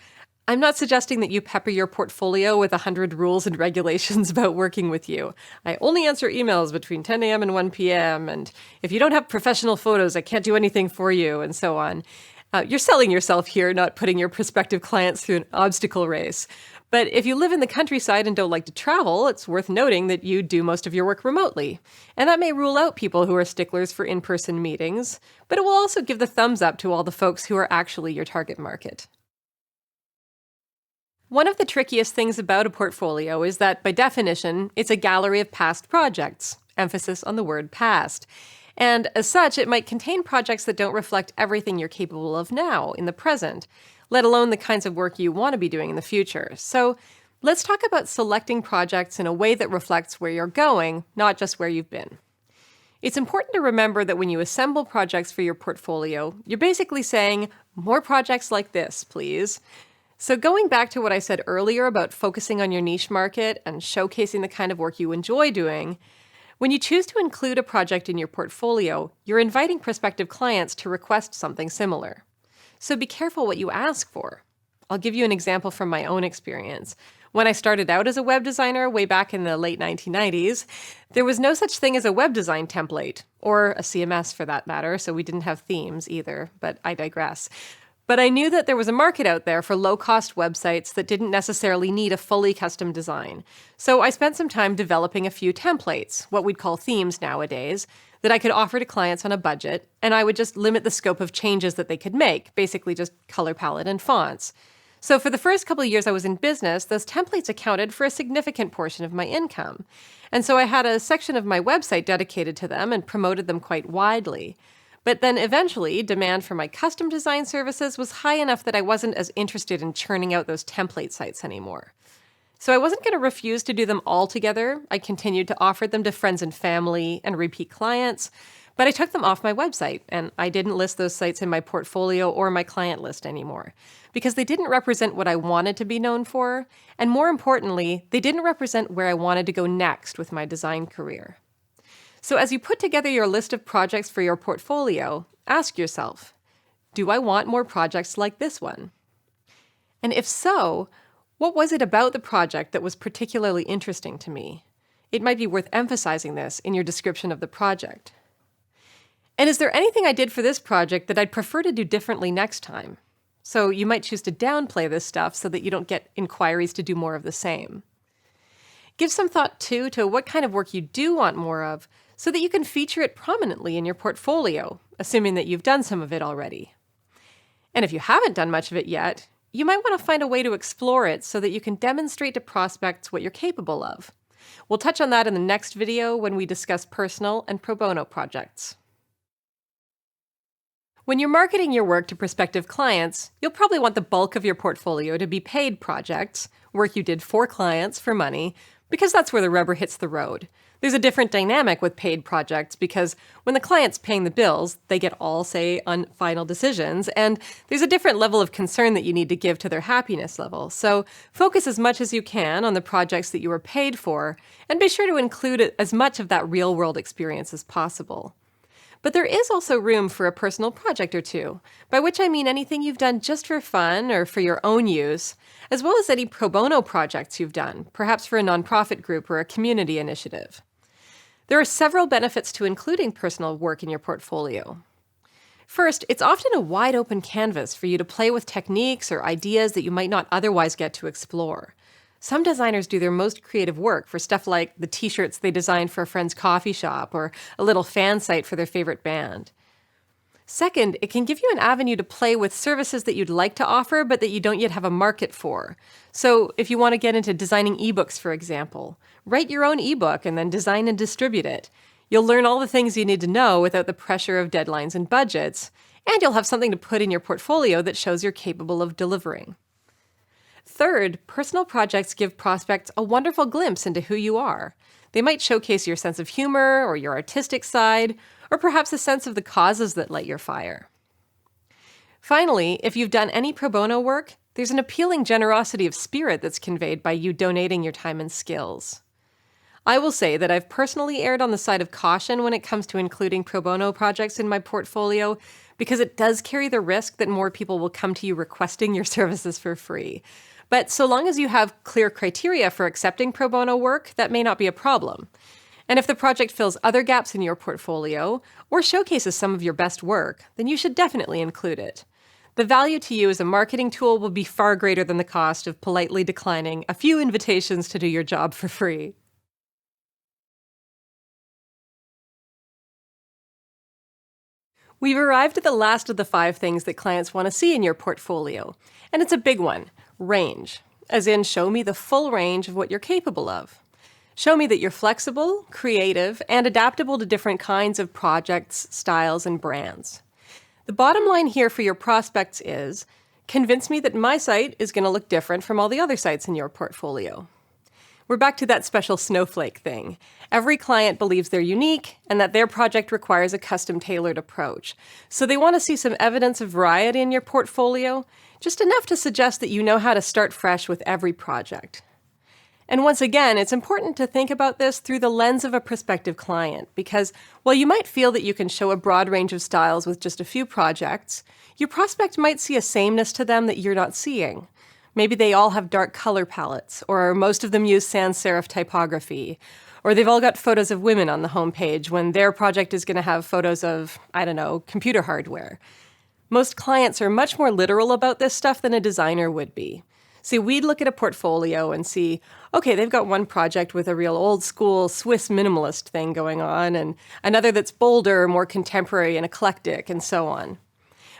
I'm not suggesting that you pepper your portfolio with 100 rules and regulations about working with you. I only answer emails between 10 a.m. and 1 p.m., and if you don't have professional photos, I can't do anything for you, and so on. You're selling yourself here, not putting your prospective clients through an obstacle race. But if you live in the countryside and don't like to travel, it's worth noting that you do most of your work remotely. And that may rule out people who are sticklers for in-person meetings, but it will also give the thumbs up to all the folks who are actually your target market. One of the trickiest things about a portfolio is that, by definition, it's a gallery of past projects, emphasis on the word past. And as such, it might contain projects that don't reflect everything you're capable of now, in the present, let alone the kinds of work you want to be doing in the future. So let's talk about selecting projects in a way that reflects where you're going, not just where you've been. It's important to remember that when you assemble projects for your portfolio, you're basically saying, more projects like this, please. So going back to what I said earlier about focusing on your niche market and showcasing the kind of work you enjoy doing, when you choose to include a project in your portfolio, you're inviting prospective clients to request something similar. So be careful what you ask for. I'll give you an example from my own experience. When I started out as a web designer way back in the late 1990s, there was no such thing as a web design template, or a CMS for that matter, so we didn't have themes either, but I digress. But I knew that there was a market out there for low-cost websites that didn't necessarily need a fully custom design. So I spent some time developing a few templates, what we'd call themes nowadays, that I could offer to clients on a budget, and I would just limit the scope of changes that they could make, basically just color palette and fonts. So for the first couple of years I was in business, those templates accounted for a significant portion of my income. And so I had a section of my website dedicated to them and promoted them quite widely. But then eventually, demand for my custom design services was high enough that I wasn't as interested in churning out those template sites anymore. So I wasn't going to refuse to do them all together. I continued to offer them to friends and family and repeat clients, but I took them off my website, and I didn't list those sites in my portfolio or my client list anymore, because they didn't represent what I wanted to be known for, and more importantly, they didn't represent where I wanted to go next with my design career. So as you put together your list of projects for your portfolio, ask yourself, do I want more projects like this one? And if so, what was it about the project that was particularly interesting to me? It might be worth emphasizing this in your description of the project. And is there anything I did for this project that I'd prefer to do differently next time? So you might choose to downplay this stuff so that you don't get inquiries to do more of the same. Give some thought, too, to what kind of work you do want more of, so that you can feature it prominently in your portfolio, assuming that you've done some of it already. And if you haven't done much of it yet, you might want to find a way to explore it so that you can demonstrate to prospects what you're capable of. We'll touch on that in the next video when we discuss personal and pro bono projects. When you're marketing your work to prospective clients, you'll probably want the bulk of your portfolio to be paid projects, work you did for clients for money, because that's where the rubber hits the road. There's a different dynamic with paid projects because when the client's paying the bills, they get all say on final decisions, and there's a different level of concern that you need to give to their happiness level. So focus as much as you can on the projects that you were paid for, and be sure to include as much of that real-world experience as possible. But there is also room for a personal project or two, by which I mean anything you've done just for fun or for your own use, as well as any pro bono projects you've done, perhaps for a nonprofit group or a community initiative. There are several benefits to including personal work in your portfolio. First, it's often a wide open canvas for you to play with techniques or ideas that you might not otherwise get to explore. Some designers do their most creative work for stuff like the t-shirts they designed for a friend's coffee shop or a little fan site for their favorite band. Second, it can give you an avenue to play with services that you'd like to offer but that you don't yet have a market for. So if you want to get into designing ebooks, for example, write your own ebook and then design and distribute it. You'll learn all the things you need to know without the pressure of deadlines and budgets, and you'll have something to put in your portfolio that shows you're capable of delivering. Third, personal projects give prospects a wonderful glimpse into who you are. They might showcase your sense of humor or your artistic side, or perhaps a sense of the causes that light your fire. Finally, if you've done any pro bono work, there's an appealing generosity of spirit that's conveyed by you donating your time and skills. I will say that I've personally erred on the side of caution when it comes to including pro bono projects in my portfolio because it does carry the risk that more people will come to you requesting your services for free. But so long as you have clear criteria for accepting pro bono work, that may not be a problem. And if the project fills other gaps in your portfolio or showcases some of your best work, then you should definitely include it. The value to you as a marketing tool will be far greater than the cost of politely declining a few invitations to do your job for free. We've arrived at the last of the 5 things that clients want to see in your portfolio, and it's a big one: range, as in show me the full range of what you're capable of. Show me that you're flexible, creative, and adaptable to different kinds of projects, styles, and brands. The bottom line here for your prospects is, convince me that my site is going to look different from all the other sites in your portfolio. We're back to that special snowflake thing. Every client believes they're unique and that their project requires a custom-tailored approach. So they want to see some evidence of variety in your portfolio, just enough to suggest that you know how to start fresh with every project. And once again, it's important to think about this through the lens of a prospective client, because while you might feel that you can show a broad range of styles with just a few projects, your prospect might see a sameness to them that you're not seeing. Maybe they all have dark color palettes, or most of them use sans serif typography, or they've all got photos of women on the homepage when their project is going to have photos of, computer hardware. Most clients are much more literal about this stuff than a designer would be. See, we'd look at a portfolio and see, okay, they've got one project with a real old school Swiss minimalist thing going on, and another that's bolder, more contemporary and eclectic, and so on.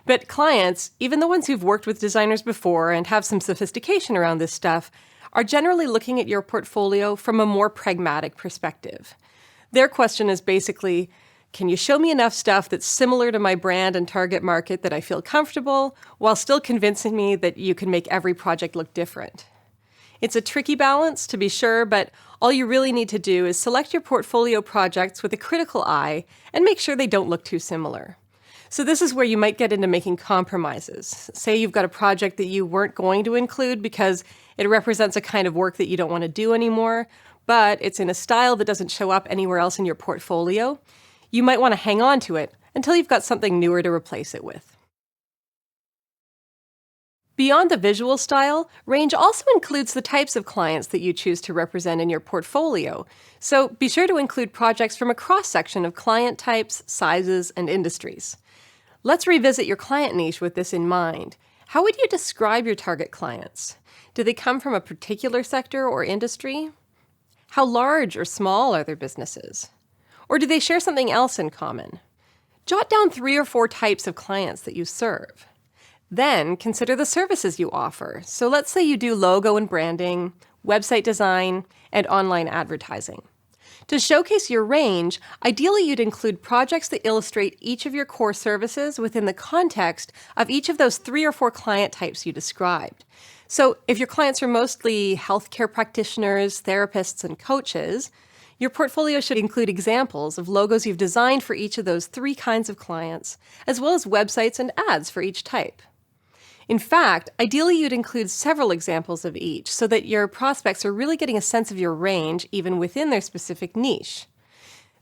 But clients, even the ones who've worked with designers before and have some sophistication around this stuff, are generally looking at your portfolio from a more pragmatic perspective. Their question is basically, can you show me enough stuff that's similar to my brand and target market that I feel comfortable, while still convincing me that you can make every project look different? It's a tricky balance, to be sure, but all you really need to do is select your portfolio projects with a critical eye and make sure they don't look too similar. So this is where you might get into making compromises. Say you've got a project that you weren't going to include because it represents a kind of work that you don't want to do anymore, but it's in a style that doesn't show up anywhere else in your portfolio. You might want to hang on to it until you've got something newer to replace it with. Beyond the visual style, range also includes the types of clients that you choose to represent in your portfolio. So be sure to include projects from a cross-section of client types, sizes, and industries. Let's revisit your client niche with this in mind. How would you describe your target clients? Do they come from a particular sector or industry? How large or small are their businesses? Or do they share something else in common? Jot down 3 or 4 types of clients that you serve. Then consider the services you offer. So let's say you do logo and branding, website design, and online advertising. To showcase your range, ideally you'd include projects that illustrate each of your core services within the context of each of those 3 or 4 client types you described. So if your clients are mostly healthcare practitioners, therapists, and coaches, your portfolio should include examples of logos you've designed for each of those 3 kinds of clients, as well as websites and ads for each type. In fact, ideally you'd include several examples of each so that your prospects are really getting a sense of your range even within their specific niche.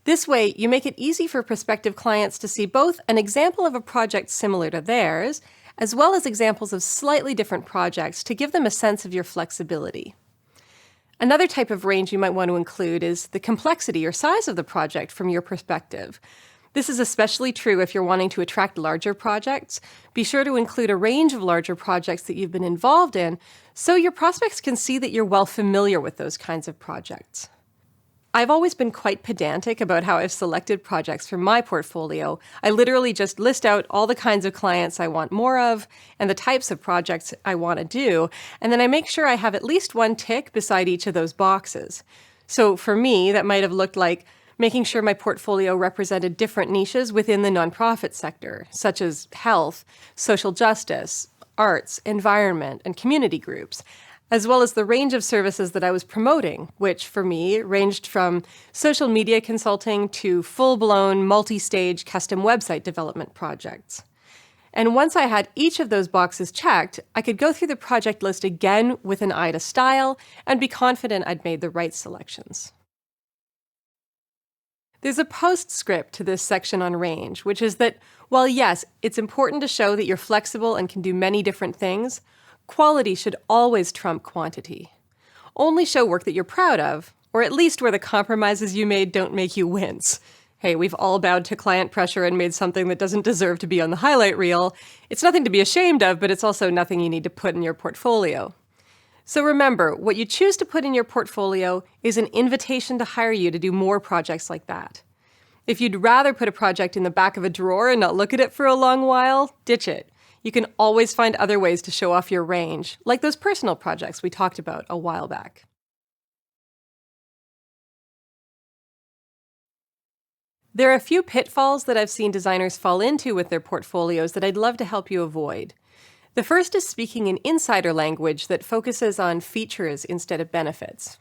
This way, you make it easy for prospective clients to see both an example of a project similar to theirs, as well as examples of slightly different projects to give them a sense of your flexibility. Another type of range you might want to include is the complexity or size of the project from your perspective. This is especially true if you're wanting to attract larger projects. Be sure to include a range of larger projects that you've been involved in so your prospects can see that you're well familiar with those kinds of projects. I've always been quite pedantic about how I've selected projects for my portfolio. I literally just list out all the kinds of clients I want more of and the types of projects I want to do, and then I make sure I have at least one tick beside each of those boxes. So for me, that might have looked like making sure my portfolio represented different niches within the nonprofit sector, such as health, social justice, arts, environment, and community groups, as well as the range of services that I was promoting, which for me ranged from social media consulting to full-blown multi-stage custom website development projects. And once I had each of those boxes checked, I could go through the project list again with an eye to style and be confident I'd made the right selections. There's a postscript to this section on range, which is that while yes, it's important to show that you're flexible and can do many different things, quality should always trump quantity. Only show work that you're proud of, or at least where the compromises you made don't make you wince. Hey, we've all bowed to client pressure and made something that doesn't deserve to be on the highlight reel. It's nothing to be ashamed of, but it's also nothing you need to put in your portfolio. So remember, what you choose to put in your portfolio is an invitation to hire you to do more projects like that. If you'd rather put a project in the back of a drawer and not look at it for a long while, ditch it. You can always find other ways to show off your range, like those personal projects we talked about a while back. There are a few pitfalls that I've seen designers fall into with their portfolios that I'd love to help you avoid. The first is speaking in insider language that focuses on features instead of benefits.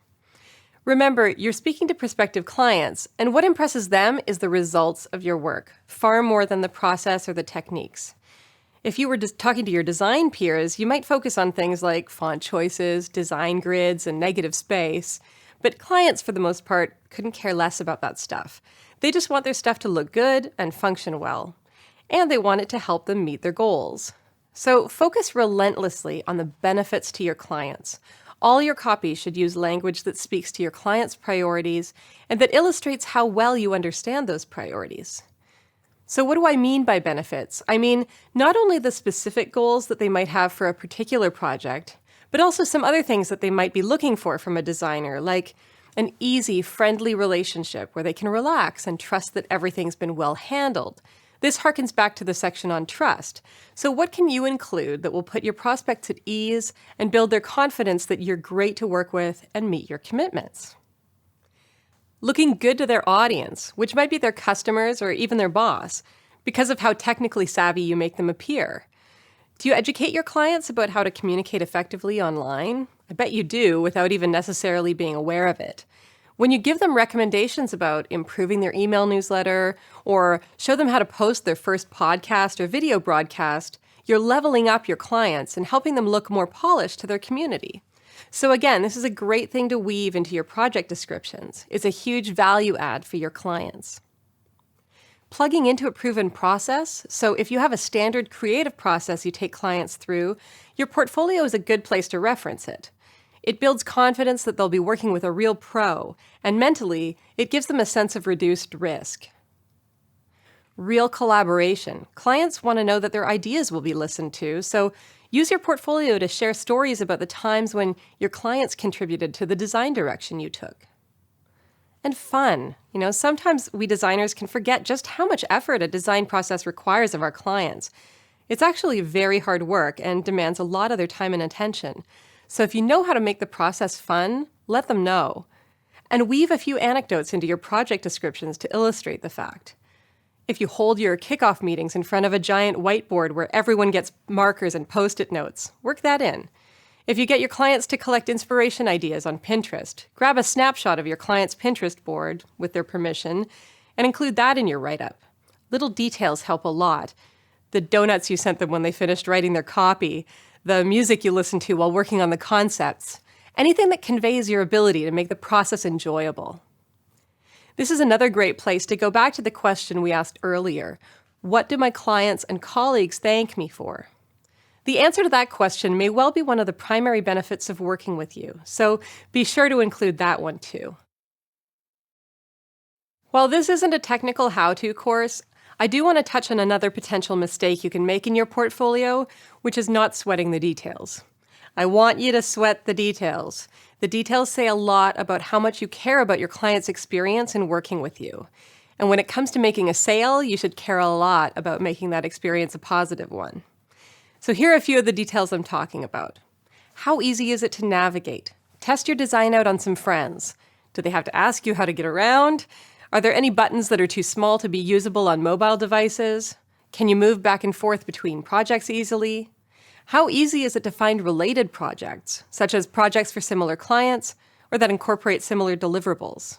Remember, you're speaking to prospective clients, and what impresses them is the results of your work, far more than the process or the techniques. If you were just talking to your design peers, you might focus on things like font choices, design grids, and negative space, but clients, for the most part, couldn't care less about that stuff. They just want their stuff to look good and function well, and they want it to help them meet their goals. So focus relentlessly on the benefits to your clients. All your copy should use language that speaks to your clients' priorities and that illustrates how well you understand those priorities. So what do I mean by benefits? I mean not only the specific goals that they might have for a particular project, but also some other things that they might be looking for from a designer, like an easy, friendly relationship where they can relax and trust that everything's been well handled. This harkens back to the section on trust. So what can you include that will put your prospects at ease and build their confidence that you're great to work with and meet your commitments? Looking good to their audience, which might be their customers or even their boss, because of how technically savvy you make them appear. Do you educate your clients about how to communicate effectively online? I bet you do, without even necessarily being aware of it. When you give them recommendations about improving their email newsletter or show them how to post their first podcast or video broadcast, you're leveling up your clients and helping them look more polished to their community. So again, this is a great thing to weave into your project descriptions. It's a huge value add for your clients. Plugging into a proven process, so if you have a standard creative process you take clients through, your portfolio is a good place to reference it. It builds confidence that they'll be working with a real pro, and mentally, it gives them a sense of reduced risk. Real collaboration. Clients want to know that their ideas will be listened to, so use your portfolio to share stories about the times when your clients contributed to the design direction you took. And fun. Sometimes we designers can forget just how much effort a design process requires of our clients. It's actually very hard work and demands a lot of their time and attention. So if you know how to make the process fun, let them know. And weave a few anecdotes into your project descriptions to illustrate the fact. If you hold your kickoff meetings in front of a giant whiteboard where everyone gets markers and post-it notes, work that in. If you get your clients to collect inspiration ideas on Pinterest, grab a snapshot of your client's Pinterest board, with their permission, and include that in your write-up. Little details help a lot. The donuts you sent them when they finished writing their copy, the music you listened to while working on the concepts, anything that conveys your ability to make the process enjoyable. This is another great place to go back to the question we asked earlier. What do my clients and colleagues thank me for? The answer to that question may well be one of the primary benefits of working with you, so be sure to include that one too. While this isn't a technical how-to course, I do want to touch on another potential mistake you can make in your portfolio, which is not sweating the details. I want you to sweat the details. The details say a lot about how much you care about your client's experience in working with you. And when it comes to making a sale, you should care a lot about making that experience a positive one. So here are a few of the details I'm talking about. How easy is it to navigate? Test your design out on some friends. Do they have to ask you how to get around? Are there any buttons that are too small to be usable on mobile devices? Can you move back and forth between projects easily? How easy is it to find related projects, such as projects for similar clients or that incorporate similar deliverables?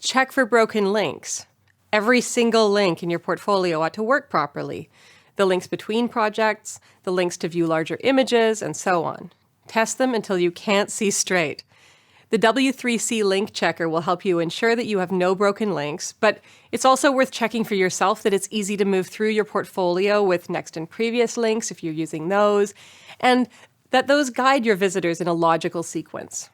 Check for broken links. Every single link in your portfolio ought to work properly. The links between projects, the links to view larger images, and so on. Test them until you can't see straight. The W3C link checker will help you ensure that you have no broken links, but it's also worth checking for yourself that it's easy to move through your portfolio with next and previous links if you're using those, and that those guide your visitors in a logical sequence.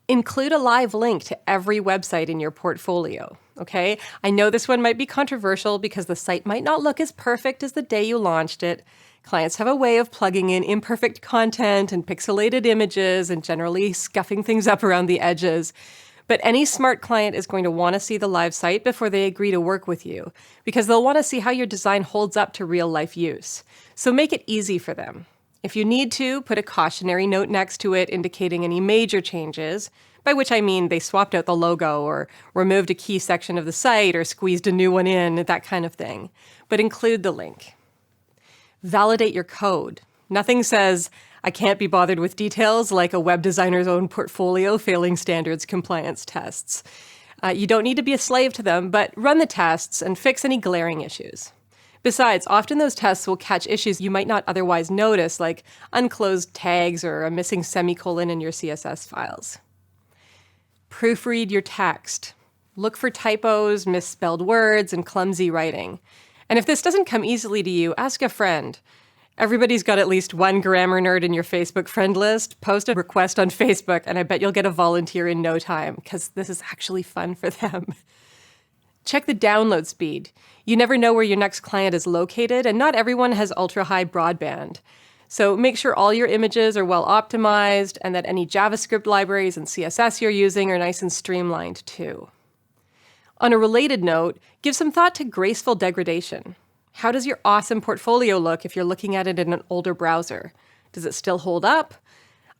Include a live link to every website in your portfolio, okay? I know this one might be controversial because the site might not look as perfect as the day you launched it. Clients have a way of plugging in imperfect content and pixelated images and generally scuffing things up around the edges. But any smart client is going to want to see the live site before they agree to work with you, because they'll want to see how your design holds up to real-life use. So make it easy for them. If you need to, put a cautionary note next to it indicating any major changes, by which I mean they swapped out the logo or removed a key section of the site or squeezed a new one in, that kind of thing. But include the link. Validate your code. Nothing says, I can't be bothered with details like a web designer's own portfolio failing standards compliance tests. You don't need to be a slave to them, but run the tests and fix any glaring issues. Besides, often those tests will catch issues you might not otherwise notice, like unclosed tags or a missing semicolon in your CSS files. Proofread your text. Look for typos, misspelled words, and clumsy writing. And if this doesn't come easily to you, ask a friend. Everybody's got at least one grammar nerd in your Facebook friend list. Post a request on Facebook, and I bet you'll get a volunteer in no time, because this is actually fun for them. Check the download speed. You never know where your next client is located, and not everyone has ultra-high broadband. So make sure all your images are well optimized and that any JavaScript libraries and CSS you're using are nice and streamlined too. On a related note, give some thought to graceful degradation. How does your awesome portfolio look if you're looking at it in an older browser? Does it still hold up?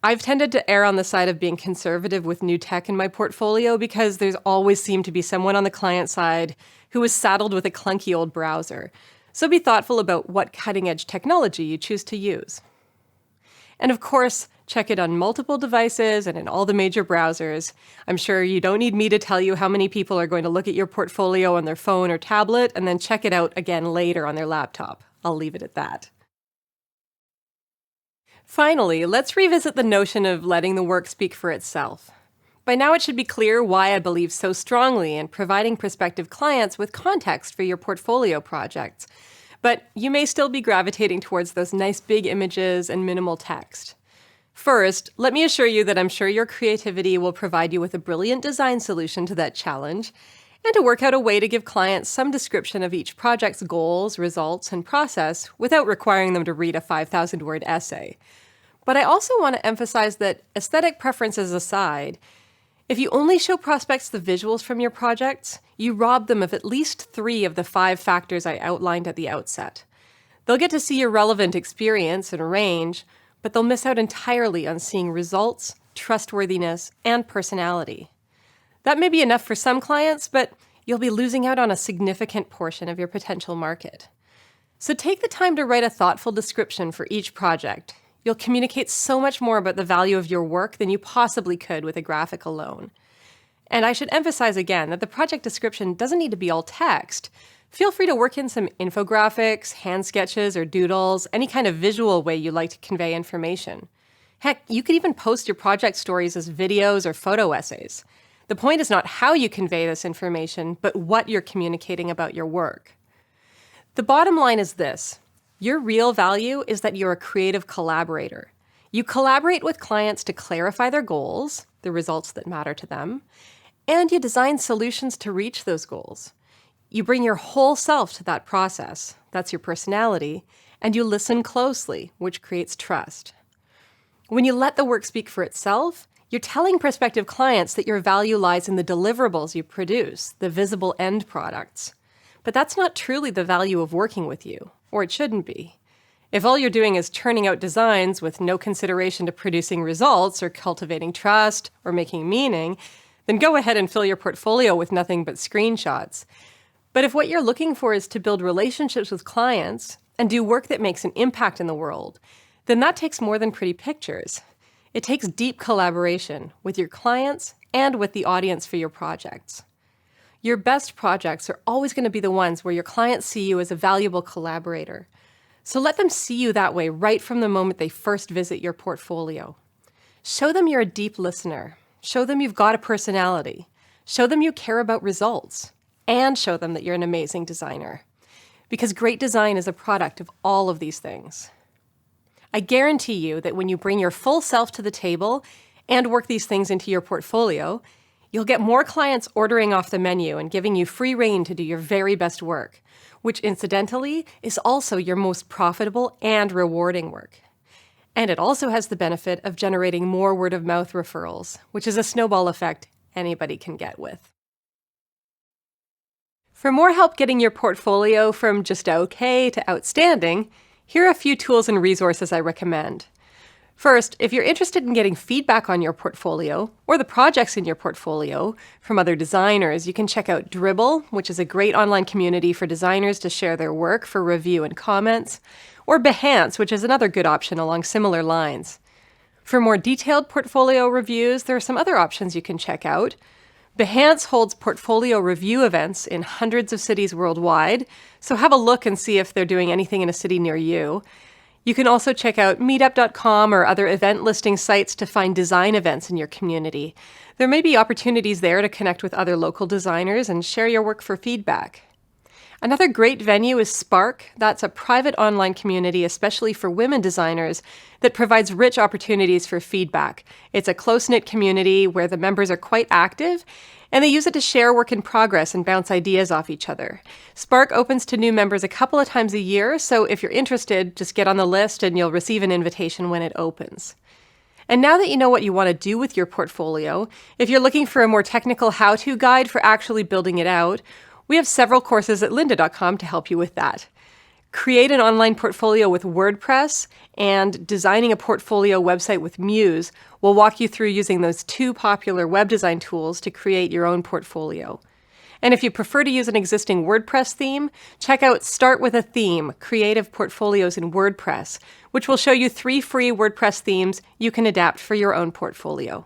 I've tended to err on the side of being conservative with new tech in my portfolio because there's always seemed to be someone on the client side who was saddled with a clunky old browser. So be thoughtful about what cutting-edge technology you choose to use. And of course, check it on multiple devices and in all the major browsers. I'm sure you don't need me to tell you how many people are going to look at your portfolio on their phone or tablet and then check it out again later on their laptop. I'll leave it at that. Finally, let's revisit the notion of letting the work speak for itself. By now it should be clear why I believe so strongly in providing prospective clients with context for your portfolio projects. But you may still be gravitating towards those nice big images and minimal text. First, let me assure you that I'm sure your creativity will provide you with a brilliant design solution to that challenge, and to work out a way to give clients some description of each project's goals, results, and process without requiring them to read a 5,000-word essay. But I also want to emphasize that aesthetic preferences aside, if you only show prospects the visuals from your projects, you rob them of at least 3 of the 5 factors I outlined at the outset. They'll get to see your relevant experience and range, but they'll miss out entirely on seeing results, trustworthiness, and personality. That may be enough for some clients, but you'll be losing out on a significant portion of your potential market. So take the time to write a thoughtful description for each project. You'll communicate so much more about the value of your work than you possibly could with a graphic alone. And I should emphasize again that the project description doesn't need to be all text. Feel free to work in some infographics, hand sketches, or doodles, any kind of visual way you like to convey information. Heck, you could even post your project stories as videos or photo essays. The point is not how you convey this information, but what you're communicating about your work. The bottom line is this. Your real value is that you're a creative collaborator. You collaborate with clients to clarify their goals, the results that matter to them, And you design solutions to reach those goals. You bring your whole self to that process, that's your personality, and you listen closely, which creates trust. When you let the work speak for itself, you're telling prospective clients that your value lies in the deliverables you produce, the visible end products. But that's not truly the value of working with you, or it shouldn't be. If all you're doing is churning out designs with no consideration to producing results or cultivating trust or making meaning, then go ahead and fill your portfolio with nothing but screenshots. But if what you're looking for is to build relationships with clients and do work that makes an impact in the world, then that takes more than pretty pictures. It takes deep collaboration with your clients and with the audience for your projects. Your best projects are always going to be the ones where your clients see you as a valuable collaborator. So let them see you that way right from the moment they first visit your portfolio. Show them you're a deep listener. Show them you've got a personality. Show them you care about results. And show them that you're an amazing designer. Because great design is a product of all of these things. I guarantee you that when you bring your full self to the table and work these things into your portfolio, you'll get more clients ordering off the menu and giving you free rein to do your very best work, which incidentally is also your most profitable and rewarding work. And it also has the benefit of generating more word-of-mouth referrals, which is a snowball effect anybody can get with. For more help getting your portfolio from just okay to outstanding, here are a few tools and resources I recommend. First, if you're interested in getting feedback on your portfolio or the projects in your portfolio from other designers, you can check out Dribbble, which is a great online community for designers to share their work for review and comments, or Behance, which is another good option along similar lines. For more detailed portfolio reviews, there are some other options you can check out. Behance holds portfolio review events in hundreds of cities worldwide, so have a look and see if they're doing anything in a city near you. You can also check out meetup.com or other event listing sites to find design events in your community. There may be opportunities there to connect with other local designers and share your work for feedback. Another great venue is Spark. That's a private online community, especially for women designers, that provides rich opportunities for feedback. It's a close-knit community where the members are quite active, and they use it to share work in progress and bounce ideas off each other. Spark opens to new members a couple of times a year, so if you're interested, just get on the list and you'll receive an invitation when it opens. And now that you know what you want to do with your portfolio, if you're looking for a more technical how-to guide for actually building it out, we have several courses at lynda.com to help you with that. Create an online portfolio with WordPress and designing a portfolio website with Muse will walk you through using those two popular web design tools to create your own portfolio. And if you prefer to use an existing WordPress theme, check out Start with a Theme, Creative Portfolios in WordPress, which will show you 3 free WordPress themes you can adapt for your own portfolio.